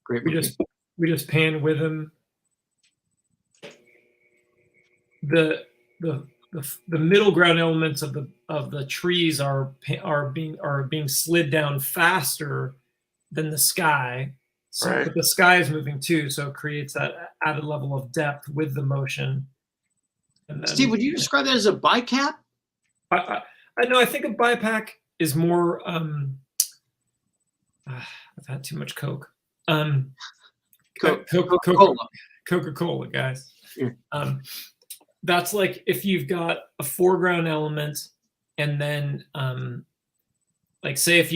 Great. We just pan with him. The middle ground elements of the trees are being slid down faster than the sky. So but the sky is moving too, so it creates that added level of depth with the motion. And then, Steve, would you describe that as a bicap? I know. I think a bipack is more. I've had too much Coke. Coca-Cola, guys. Yeah. That's like if you've got a foreground element, and then say if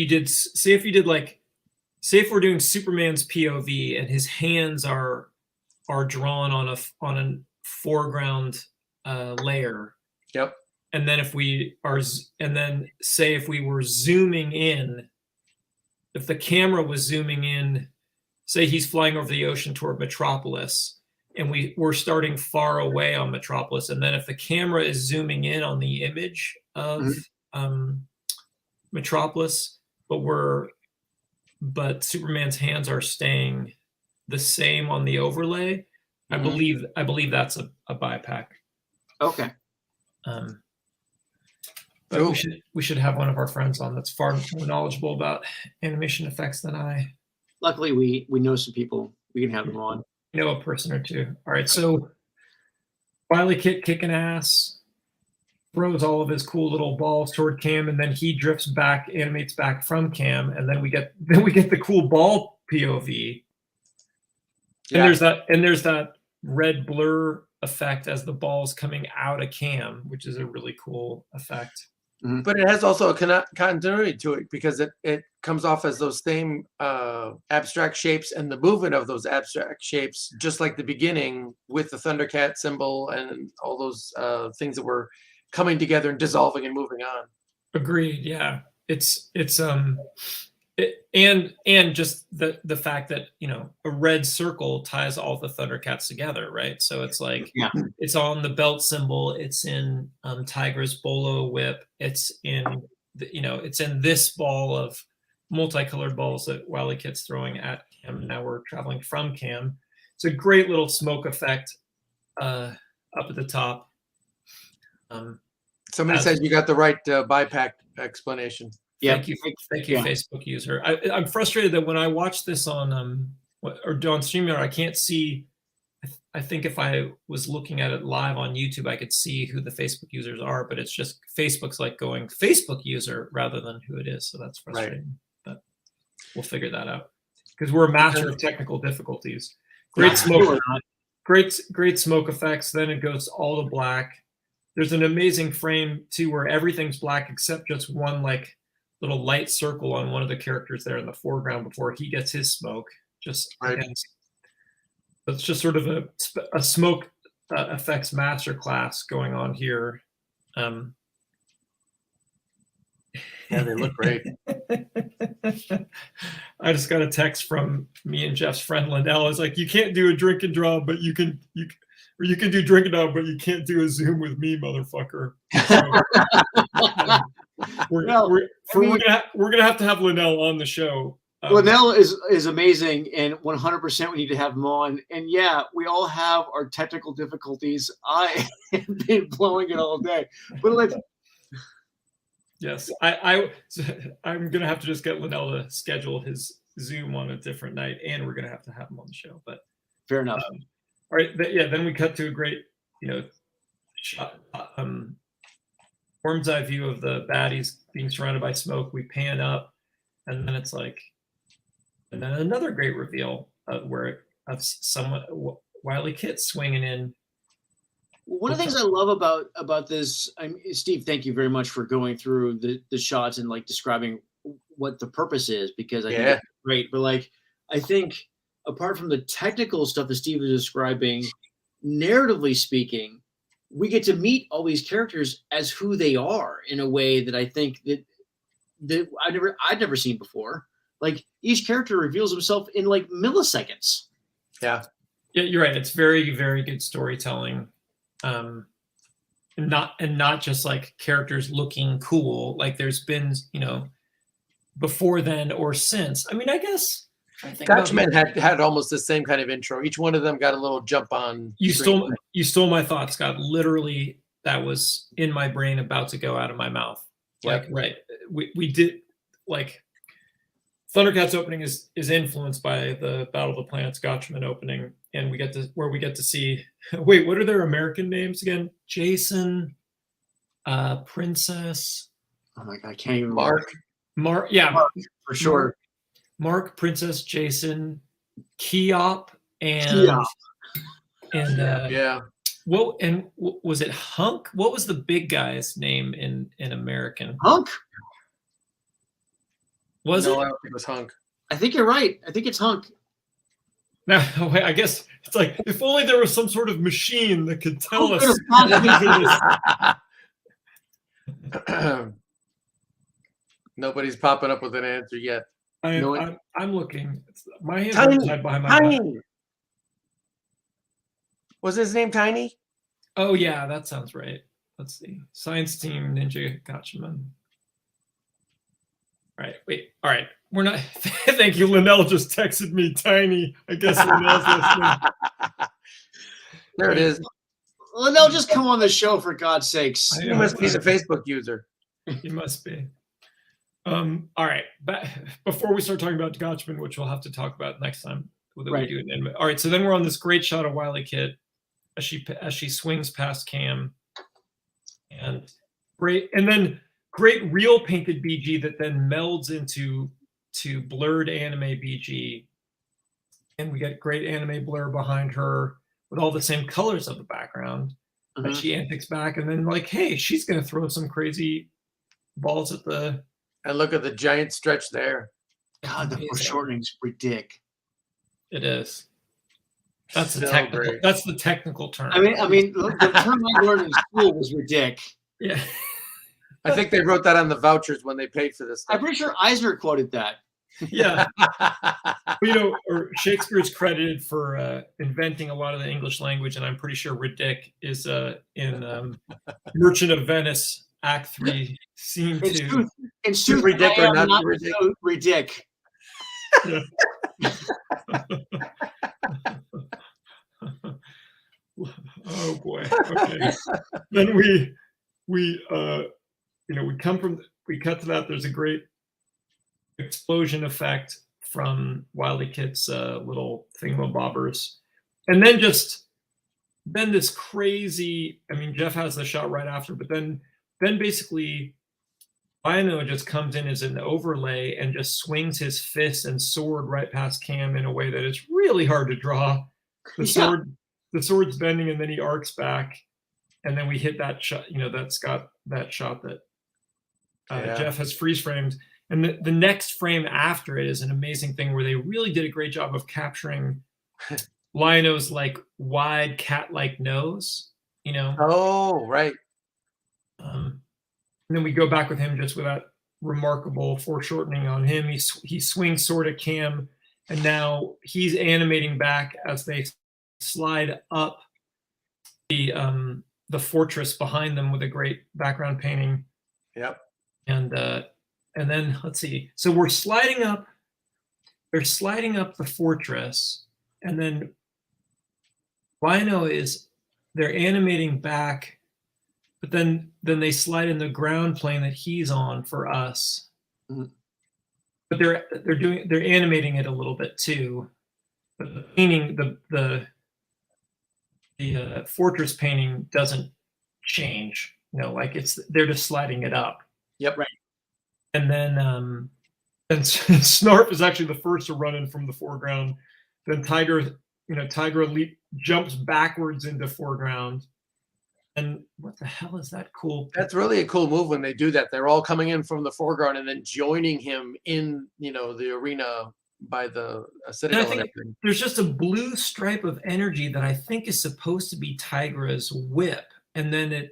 we're doing Superman's POV and his hands are drawn on a foreground layer. Yep. And then if we were zooming in, if the camera was zooming in, say he's flying over the ocean toward Metropolis, and we're starting far away on Metropolis, and then if the camera is zooming in on the image of Metropolis, but Superman's hands are staying the same on the overlay, I believe that's a bipack. Okay. But we should have one of our friends on that's far more knowledgeable about animation effects than I. Luckily, we know some people. We can have them on. A person or two. All right, so Wily Kit kicking ass, throws all of his cool little balls toward Cam, and then he drifts back, animates back from Cam, and then we get the cool ball POV. Yeah. And there's that red blur effect as the ball's coming out of Cam, which is a really cool effect. But it has also a continuity to it because it comes off as those same abstract shapes and the movement of those abstract shapes, just like the beginning with the ThunderCat symbol and all those things that were coming together and dissolving and moving on. Agreed. Yeah. and just the fact that a red circle ties all the Thundercats together, right? So it's like it's on the belt symbol, it's in Tigra's bolo whip, it's in it's in this ball of multicolored balls that Wily Kit's throwing at Cam. Now we're traveling from Cam. It's a great little smoke effect up at the top. Somebody said you got the right BiPAC explanation. Thank you, Facebook user. I'm frustrated that when I watch this on on StreamYard, I can't see. I think if I was looking at it live on YouTube, I could see who the Facebook users are, but it's just Facebook's like going Facebook user rather than who it is. So that's frustrating. Right. But we'll figure that out because we're a master of technical difficulties. Great smoke, great smoke effects. Then it goes all to black. There's an amazing frame too where everything's black except just one like little light circle on one of the characters there in the foreground before he gets his smoke. Just it's just sort of a smoke effects masterclass going on here. Yeah, they look great. I just got a text from me and Jeff's friend Lindell. It's like, you can't do a drink and draw, but you can do drink and draw, but you can't do a Zoom with me, motherfucker. So, we're gonna have to have Linnell on the show. Linnell is amazing, and 100% we need to have him on. And yeah, we all have our technical difficulties. I have been blowing it all day, but yes, I'm gonna have to just get Linnell to schedule his Zoom on a different night, and we're gonna have to have him on the show. But fair enough. All right, then we cut to a great shot. Worm's eye view of the baddies being surrounded by smoke. We pan up, and then it's like, and then another great reveal where of someone Wily Kit swinging in. One of the things I love about this, Steve, thank you very much for going through the shots and like describing what the purpose is, because I think it's great. But like, I think apart from the technical stuff that Steve is describing, narratively speaking, we get to meet all these characters as who they are in a way that I think that I've never seen before. Like each character reveals himself in like milliseconds. Yeah, you're right. It's very, very good storytelling, and not just like characters looking cool. Like there's been before then or since. I mean, I guess. Gotchman had almost the same kind of intro. Each one of them got a little jump on. You stole my thoughts, Scott. Literally, that was in my brain, about to go out of my mouth. Like, right, we did like Thundercats opening is influenced by the Battle of the Planets Gotchman opening, and we get to see. Wait, what are their American names again? Jason, Princess. Oh my God, I can't even. Mark, yeah, Mark, for sure. Mark, Princess, Jason, Keop, and was it Hunk? What was the big guy's name in American? Hunk. No, I don't think it was Hunk. I think you're right. I think it's Hunk. Now, I guess it's like, if only there was some sort of machine that could tell us. Nobody's popping up with an answer yet. I'm looking. My hands are tied behind my back. Was his name Tiny? Oh yeah, that sounds right. Let's see. Science Team Ninja Gotchaman. All right, wait. All right, we're not. Thank you. Linnell just texted me Tiny. I guess Linnell's listening. There it is. Linnell, just come on the show for God's sakes. He must be the Facebook user. He must be. All right, but before we start talking about Gotchman, which we'll have to talk about next time, we do it in. All right, so then we're on this great shot of Wily Kit as she swings past Cam, and then great real painted BG that then melds into blurred anime BG, and we get great anime blur behind her with all the same colors of the background. And she antics back, and then like, hey, she's gonna throw some crazy balls at the. And look at the giant stretch there. God, the foreshortening's ridiculous. It is. That's the technical term. I mean, the term I learned in school was ridiculous. Yeah. I think they wrote that on the vouchers when they paid for this I'm stuff. pretty sure Eisner quoted that. Yeah. Or Shakespeare's credited for inventing a lot of the English language, and I'm pretty sure Ridic is in Merchant of Venice, Act 3, Scene 2. In Sooth, Ridic I or am not not Ridic? so Ridic. Yeah. Oh boy. Okay. Then we cut to that. There's a great explosion effect from Wily Kit's little thingamabobbers, and then this crazy. I mean, Jeff has the shot right after, but then basically, Lionel just comes in as an overlay and just swings his fist and sword right past Cam in a way that is really hard to draw. The sword's bending, and then he arcs back, and then we hit that shot. That's got that shot that Jeff has freeze framed. And the next frame after it is an amazing thing where they really did a great job of capturing Lionel's like wide cat-like nose, Oh, right. And then we go back with him just with that remarkable foreshortening on him. He swings sword at Cam, and now he's animating back as they slide up the fortress behind them with a great background painting. Yep. And then let's see. So we're sliding up. They're sliding up the fortress, and then they're animating back, but then they slide in the ground plane that he's on for us. Mhm. But they're animating it a little bit too. But the painting, the fortress painting doesn't change. They're just sliding it up. Yep. Right. And then and Snarf is actually the first to run in from the foreground. Then Tiger jumps backwards into foreground. And what the hell is that cool? That's really a cool move when they do that. They're all coming in from the foreground and then joining him in, the arena by the citadel. And I think there's just a blue stripe of energy that I think is supposed to be Tigra's whip, and then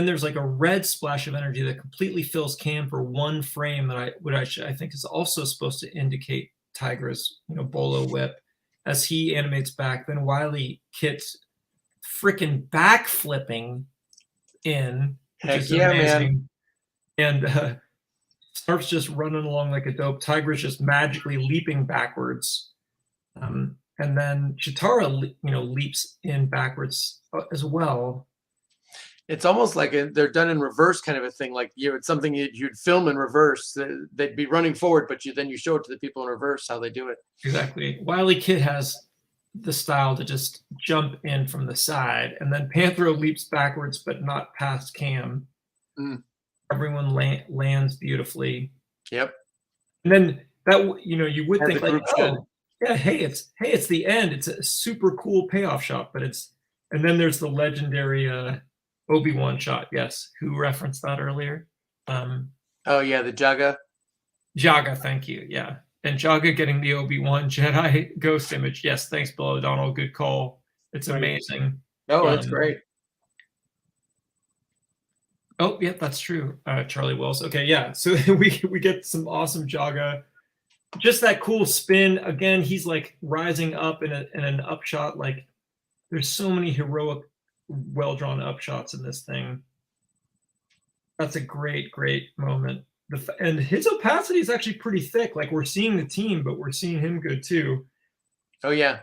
there's like a red splash of energy that completely fills Cam for one frame that I think is also supposed to indicate Tigra's bolo whip as he animates back. Then Wily Kit's freaking back flipping in, which Heck is yeah, amazing. Man. And Snarf's just running along like a dope. Tigra's just magically leaping backwards. And then Chitara, leaps in backwards as well. It's almost like they're done in reverse kind of a thing. Like it's something you'd film in reverse. They'd be running forward, but then you show it to the people in reverse how they do it. Exactly. Wily Kit has the style to just jump in from the side, and then Panthro leaps backwards, but not past Cam. Mm. Everyone lands beautifully. Yep. And then that you would And think the like, group yeah, hey, it's the end. It's a super cool payoff shot, but and then there's the legendary Obi-Wan shot. Yes, who referenced that earlier? Oh yeah, the Jaga. Jaga, thank you. Yeah. And Jaga getting the Obi-Wan Jedi ghost image. Yes, thanks, Bill O'Donnell. Good call. It's amazing. Oh, that's great. Oh, yeah, that's true. Charlie Wells. Okay, yeah. So we get some awesome Jaga. Just that cool spin. Again, he's like rising up in an upshot. Like there's so many heroic, well-drawn upshots in this thing. That's a great, great moment. And his opacity is actually pretty thick. Like we're seeing the team, but we're seeing him good too. Oh yeah.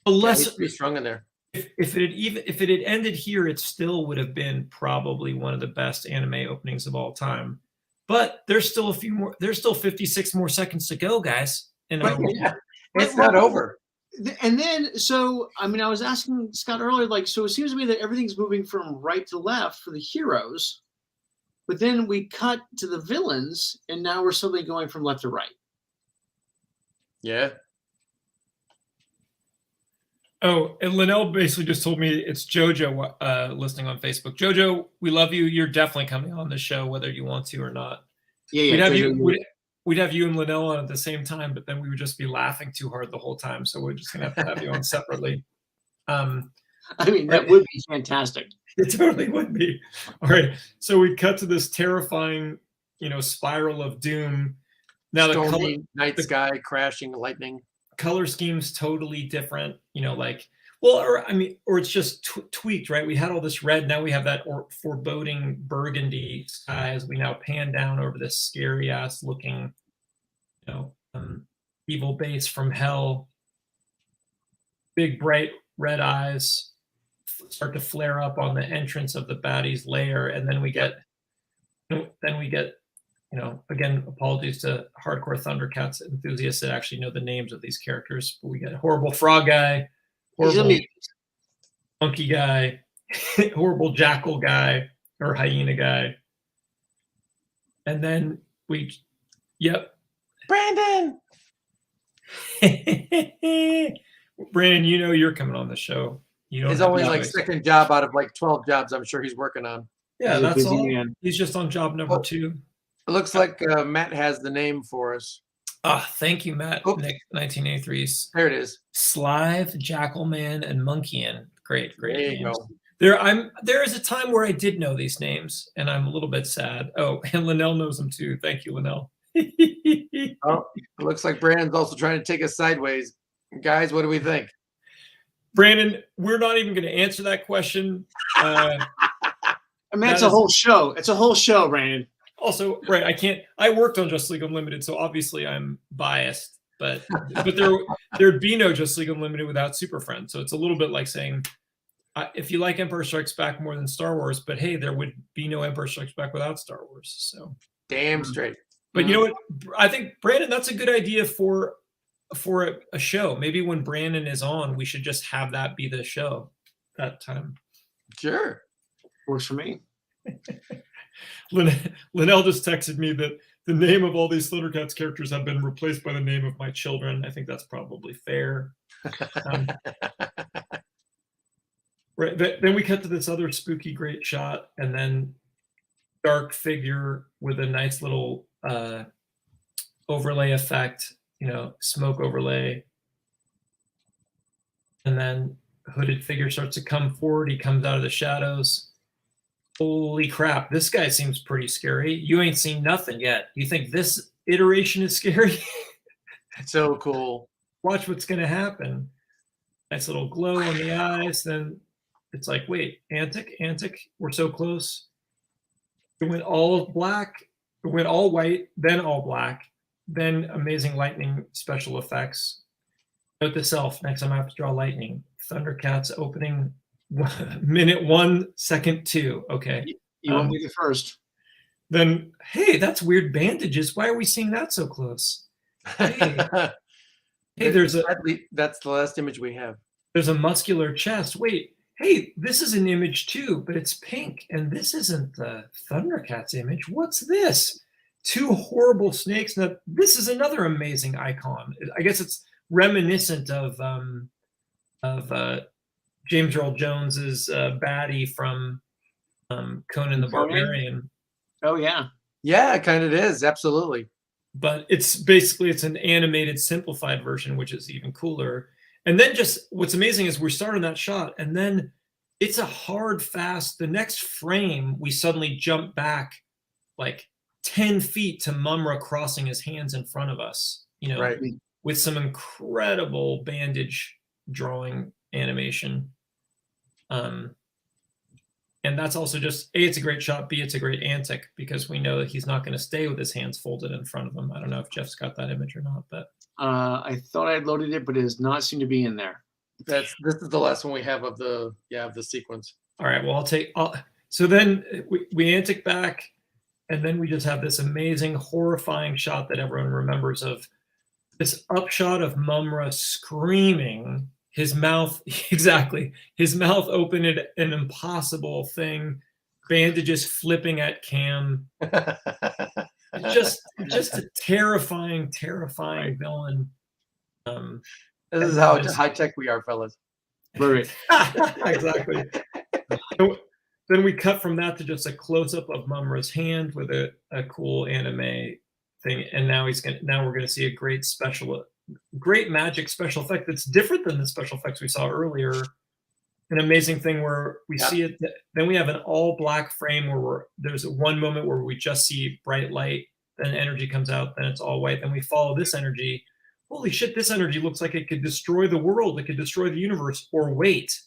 Unless he's pretty strong in there. If it had ended here, it still would have been probably one of the best anime openings of all time. But there's still a few more. There's still 56 more seconds to go, guys. It's not over. And then, I was asking Scott earlier, so it seems to me that everything's moving from right to left for the heroes, but then we cut to the villains, and now we're suddenly going from left to right. Yeah. Oh, and Linnell basically just told me it's JoJo listening on Facebook. JoJo, we love you. You're definitely coming on the show, whether you want to or not. Yeah. We'd have you and Linnell on at the same time, but then we would just be laughing too hard the whole time. So we're just gonna have you on separately. I mean, that would be fantastic. It totally would be. All right. So we cut to this terrifying, spiral of doom. Now Stormy night sky, crashing lightning. Color scheme's totally different, or it's just tweaked, right? We had all this red. Now we have that foreboding burgundy sky as we now pan down over this scary ass looking, evil base from hell. Big bright red eyes start to flare up on the entrance of the baddie's lair, and then we get, again, apologies to hardcore Thundercats enthusiasts that actually know the names of these characters, but we get a horrible frog guy, horrible monkey guy, horrible jackal guy or hyena guy, and then Brandon. Brandon, you're coming on the show. He's only like second job out of like 12 jobs I'm sure he's working on. Yeah, that's all. Man. He's just on job number 2. It looks like Matt has the name for us. Thank you, Matt. Nick, 1983's. There it is. Slive, Jackalman, and Monkeyan. Great there you names. Go. There is a time where I did know these names, and I'm a little bit sad. Oh, and Linnell knows them too. Thank you, Linnell. It looks like Brandon's also trying to take us sideways. Guys, what do we think? Brandon, we're not even going to answer that question. I mean, it's a whole show. It's a whole show, Brandon. Also, right, I worked on Justice League Unlimited, so obviously I'm biased, but there'd be no Justice League Unlimited without Super Friends. So it's a little bit like saying, if you like Empire Strikes Back more than Star Wars, but hey, there would be no Empire Strikes Back without Star Wars. So damn straight. But you know what? I think, Brandon, that's a good idea for a show. Maybe when Brandon is on, we should just have that be the show that time. Sure. Works for me. Linnell just texted me that the name of all these ThunderCats characters have been replaced by the name of my children. I think that's probably fair. Right. Then we cut to this other spooky great shot, and then dark figure with a nice little overlay effect, smoke overlay. And then hooded figure starts to come forward. He comes out of the shadows. Holy crap, this guy seems pretty scary. You ain't seen nothing yet. You think this iteration is scary? So cool. Watch what's going to happen. Nice little glow in the eyes. Then it's like, wait, antic, we're so close. It went all black. It went all white, then all black, then amazing lightning special effects. Note to self, next time I have to draw lightning. ThunderCats opening minute 1, second 2. Okay. You won't be the first. Then, hey, that's weird bandages. Why are we seeing that so close? Hey, that's the last image we have. There's a muscular chest. Wait, hey, this is an image too, but it's pink, and this isn't the ThunderCats image. What's this? 2 horrible snakes. Now, this is another amazing icon. I guess it's reminiscent of James Earl Jones's baddie from Conan the Barbarian. Oh yeah, yeah, it kind of is, absolutely. But it's an animated, simplified version, which is even cooler. And then just what's amazing is we start on that shot, and then it's a hard, fast. The next frame, we suddenly jump back like 10 feet to Mumra crossing his hands in front of us. Right. With some incredible bandage drawing animation. And that's also just, A, it's a great shot, B, it's a great antic, because we know that he's not going to stay with his hands folded in front of him. I don't know if Jeff's got that image or not, but I thought I had loaded it, but it does not seem to be in there. This is the last one we have of the sequence. All right, well, so then we antic back, and then we just have this amazing, horrifying shot that everyone remembers of this upshot of Mumra screaming, his mouth, exactly, his mouth opened an impossible thing, bandages flipping at Cam. just a terrifying right. villain. This is how high tech we are, fellas. Right. Exactly. So, then we cut from that to just a close up of Mumra's hand with a cool anime thing, and now we're gonna see a great magic special effect that's different than the special effects we saw earlier an amazing thing where we Yeah. see it. Then we have an all black frame where there's one moment where we just see bright light, then energy comes out, then it's all white. Then we follow this energy. Holy shit, this energy looks like it could destroy the world. It could destroy the universe. Or wait,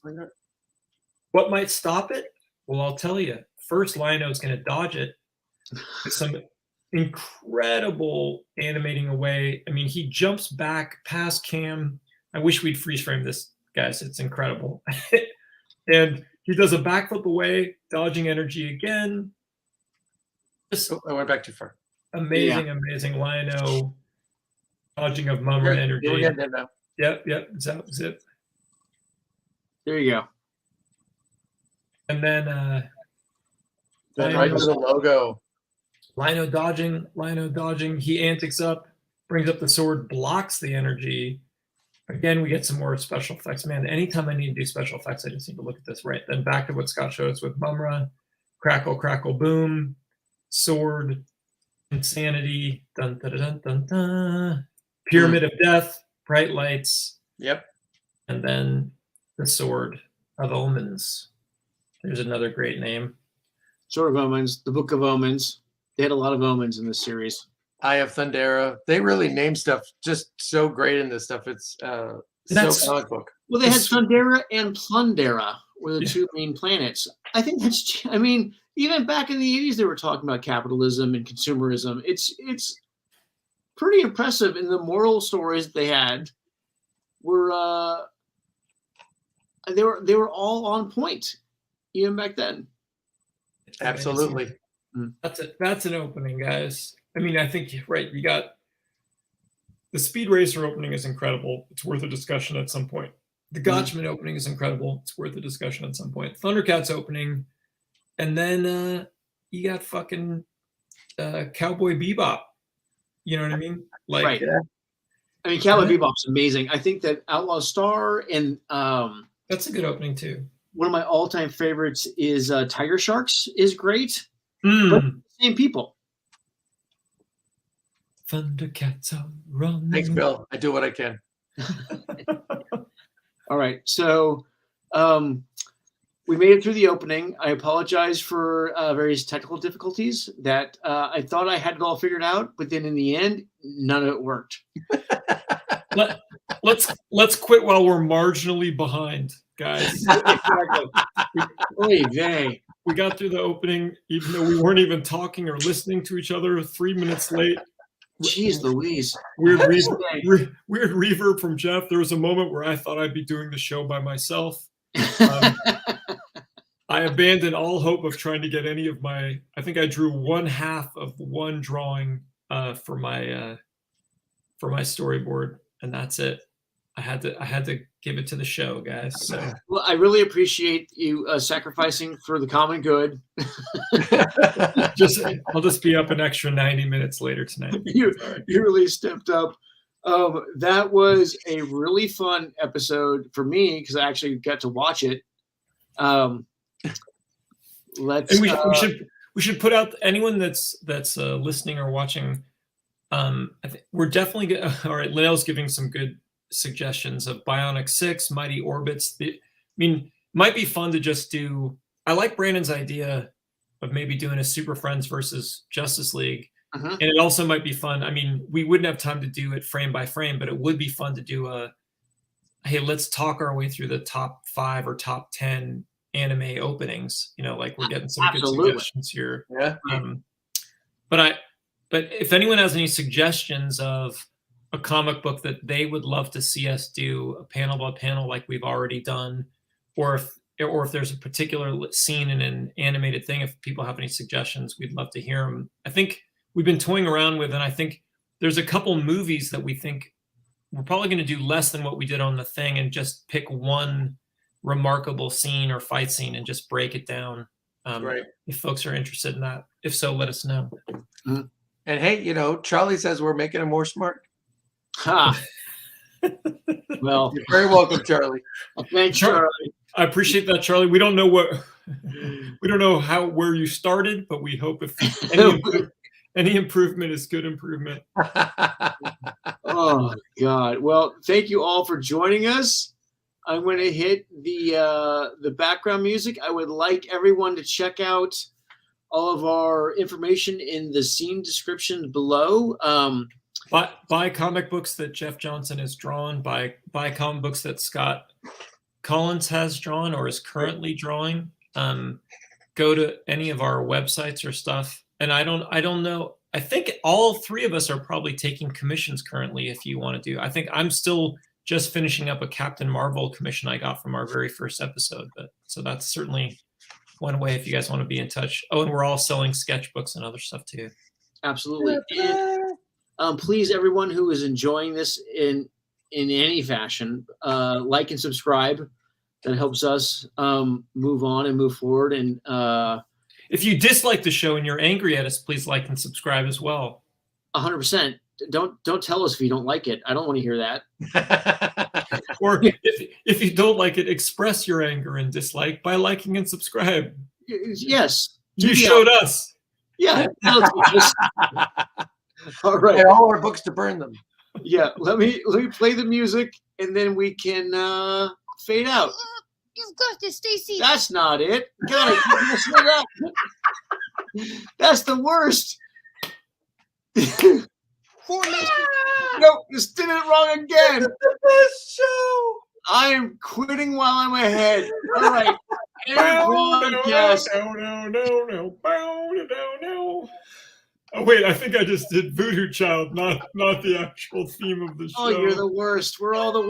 what might stop it? Well, I'll tell you. First, Lionel's going to dodge it with some incredible animating away. I mean, he jumps back past Cam. I wish we'd freeze frame this, guys. It's incredible. And he does a backflip away, dodging energy again. Just I went back too far. amazing, amazing Lionel dodging of Mumra energy. We're getting it now. Yep, zip. There you go. And then Then right to the logo. Lino dodging. He antics up, brings up the sword, blocks the energy. Again, we get some more special effects. Man, anytime I need to do special effects, I just need to look at this. Right. Then back to what Scott showed us with Mumra. Crackle, crackle, boom. Sword. Insanity. Dun, dun, dun, dun, dun. Pyramid of Death. Bright lights. Yep. And then the Sword of Omens. There's another great name. Sword of Omens, the Book of Omens. They had a lot of omens in this series. Eye of Thundera. They really name stuff just so great in this stuff. It's so comic book. Well, they had Thundera and Plundera were the two main planets. I think that's, I mean, even back in the 80s, they were talking about capitalism and consumerism. It's pretty impressive. And the moral stories they had were, they were all on point, even back then. Absolutely. That's an opening, guys. I mean, I think right. You got the Speed Racer opening is incredible. It's worth a discussion at some point. The Gotchman opening is incredible. It's worth a discussion at some point. ThunderCats opening, and then you got fucking Cowboy Bebop. You know what I mean? Like, right. I mean, Cowboy Bebop's amazing. I think that Outlaw Star and that's a good opening too. One of my all-time favorites is Tiger Sharks is great. Mm. But same people. ThunderCats are running. Thanks, Bill. I do what I can. All right. So we made it through the opening. I apologize for various technical difficulties that I thought I had it all figured out, but then in the end, none of it worked. Let's quit while we're marginally behind, guys. Oy vey. We got through the opening, even though we weren't even talking or listening to each other. 3 minutes late. Jeez Louise. Weird reverb from Jeff. There was a moment where I thought I'd be doing the show by myself. I abandoned all hope of trying to get any of my. I think I drew one half of one drawing for my storyboard, and that's it. I had to give it to the show, guys. So. Well, I really appreciate you sacrificing for the common good. I'll just be up an extra 90 minutes later tonight. You really stepped up. That was a really fun episode for me because I actually got to watch it. We should put out anyone that's listening or watching. I think we're definitely good. All right, Linnell's giving some good suggestions of Bionic 6, Mighty Orbits. I mean, might be fun to just do. I like Brandon's idea of maybe doing a Super Friends versus Justice League. And it also might be fun. I mean, we wouldn't have time to do it frame by frame, but it would be fun to do hey, let's talk our way through the top 5 or top 10 anime openings. You know, like we're getting some good suggestions here. Yeah. But if anyone has any suggestions of a comic book that they would love to see us do a panel by panel like we've already done, or if there's a particular scene in an animated thing, if people have any suggestions, we'd love to hear them. I think we've been toying around with, and I think there's a couple movies that we think we're probably going to do less than what we did on the thing and just pick one remarkable scene or fight scene and just break it down. Right. If folks are interested in that. If so, let us know. And hey, Charlie says we're making him more smart. Ha. Well, You're very welcome, Charlie. Thanks, Charlie. I appreciate that, Charlie. We don't know where you started, but we hope if any improvement is good improvement. Oh God. Well, thank you all for joining us. I'm going to hit the background music. I would like everyone to check out all of our information in the scene description below. Buy comic books that Jeff Johnson has drawn. Buy comic books that Scott Kolins has drawn or is currently drawing. Go to any of our websites or stuff. And I don't know. I think all three of us are probably taking commissions currently. If you want to do, I think I'm still just finishing up a Captain Marvel commission I got from our very first episode. But so that's certainly one way if you guys want to be in touch. Oh, and we're all selling sketchbooks and other stuff too. Absolutely. And, please, everyone who is enjoying this in any fashion, like and subscribe. That helps us move on and move forward. And if you dislike the show and you're angry at us, please like and subscribe as well. 100%. Don't tell us if you don't like it. I don't want to hear that. Or if you don't like it, express your anger and dislike by liking and subscribe. Yes. You showed us. Yeah. All right. And all our books to burn them. Yeah. Let me play the music and then we can fade out. You've got this, Stacy. That's not it. God, I keep messing it up. That's the worst. Nope, just did it wrong again. The best show. I am quitting while I'm ahead. All right. Broadcast. No. Oh wait, I think I just did Voodoo Child, not the actual theme of the show. Oh, you're the worst. We're all the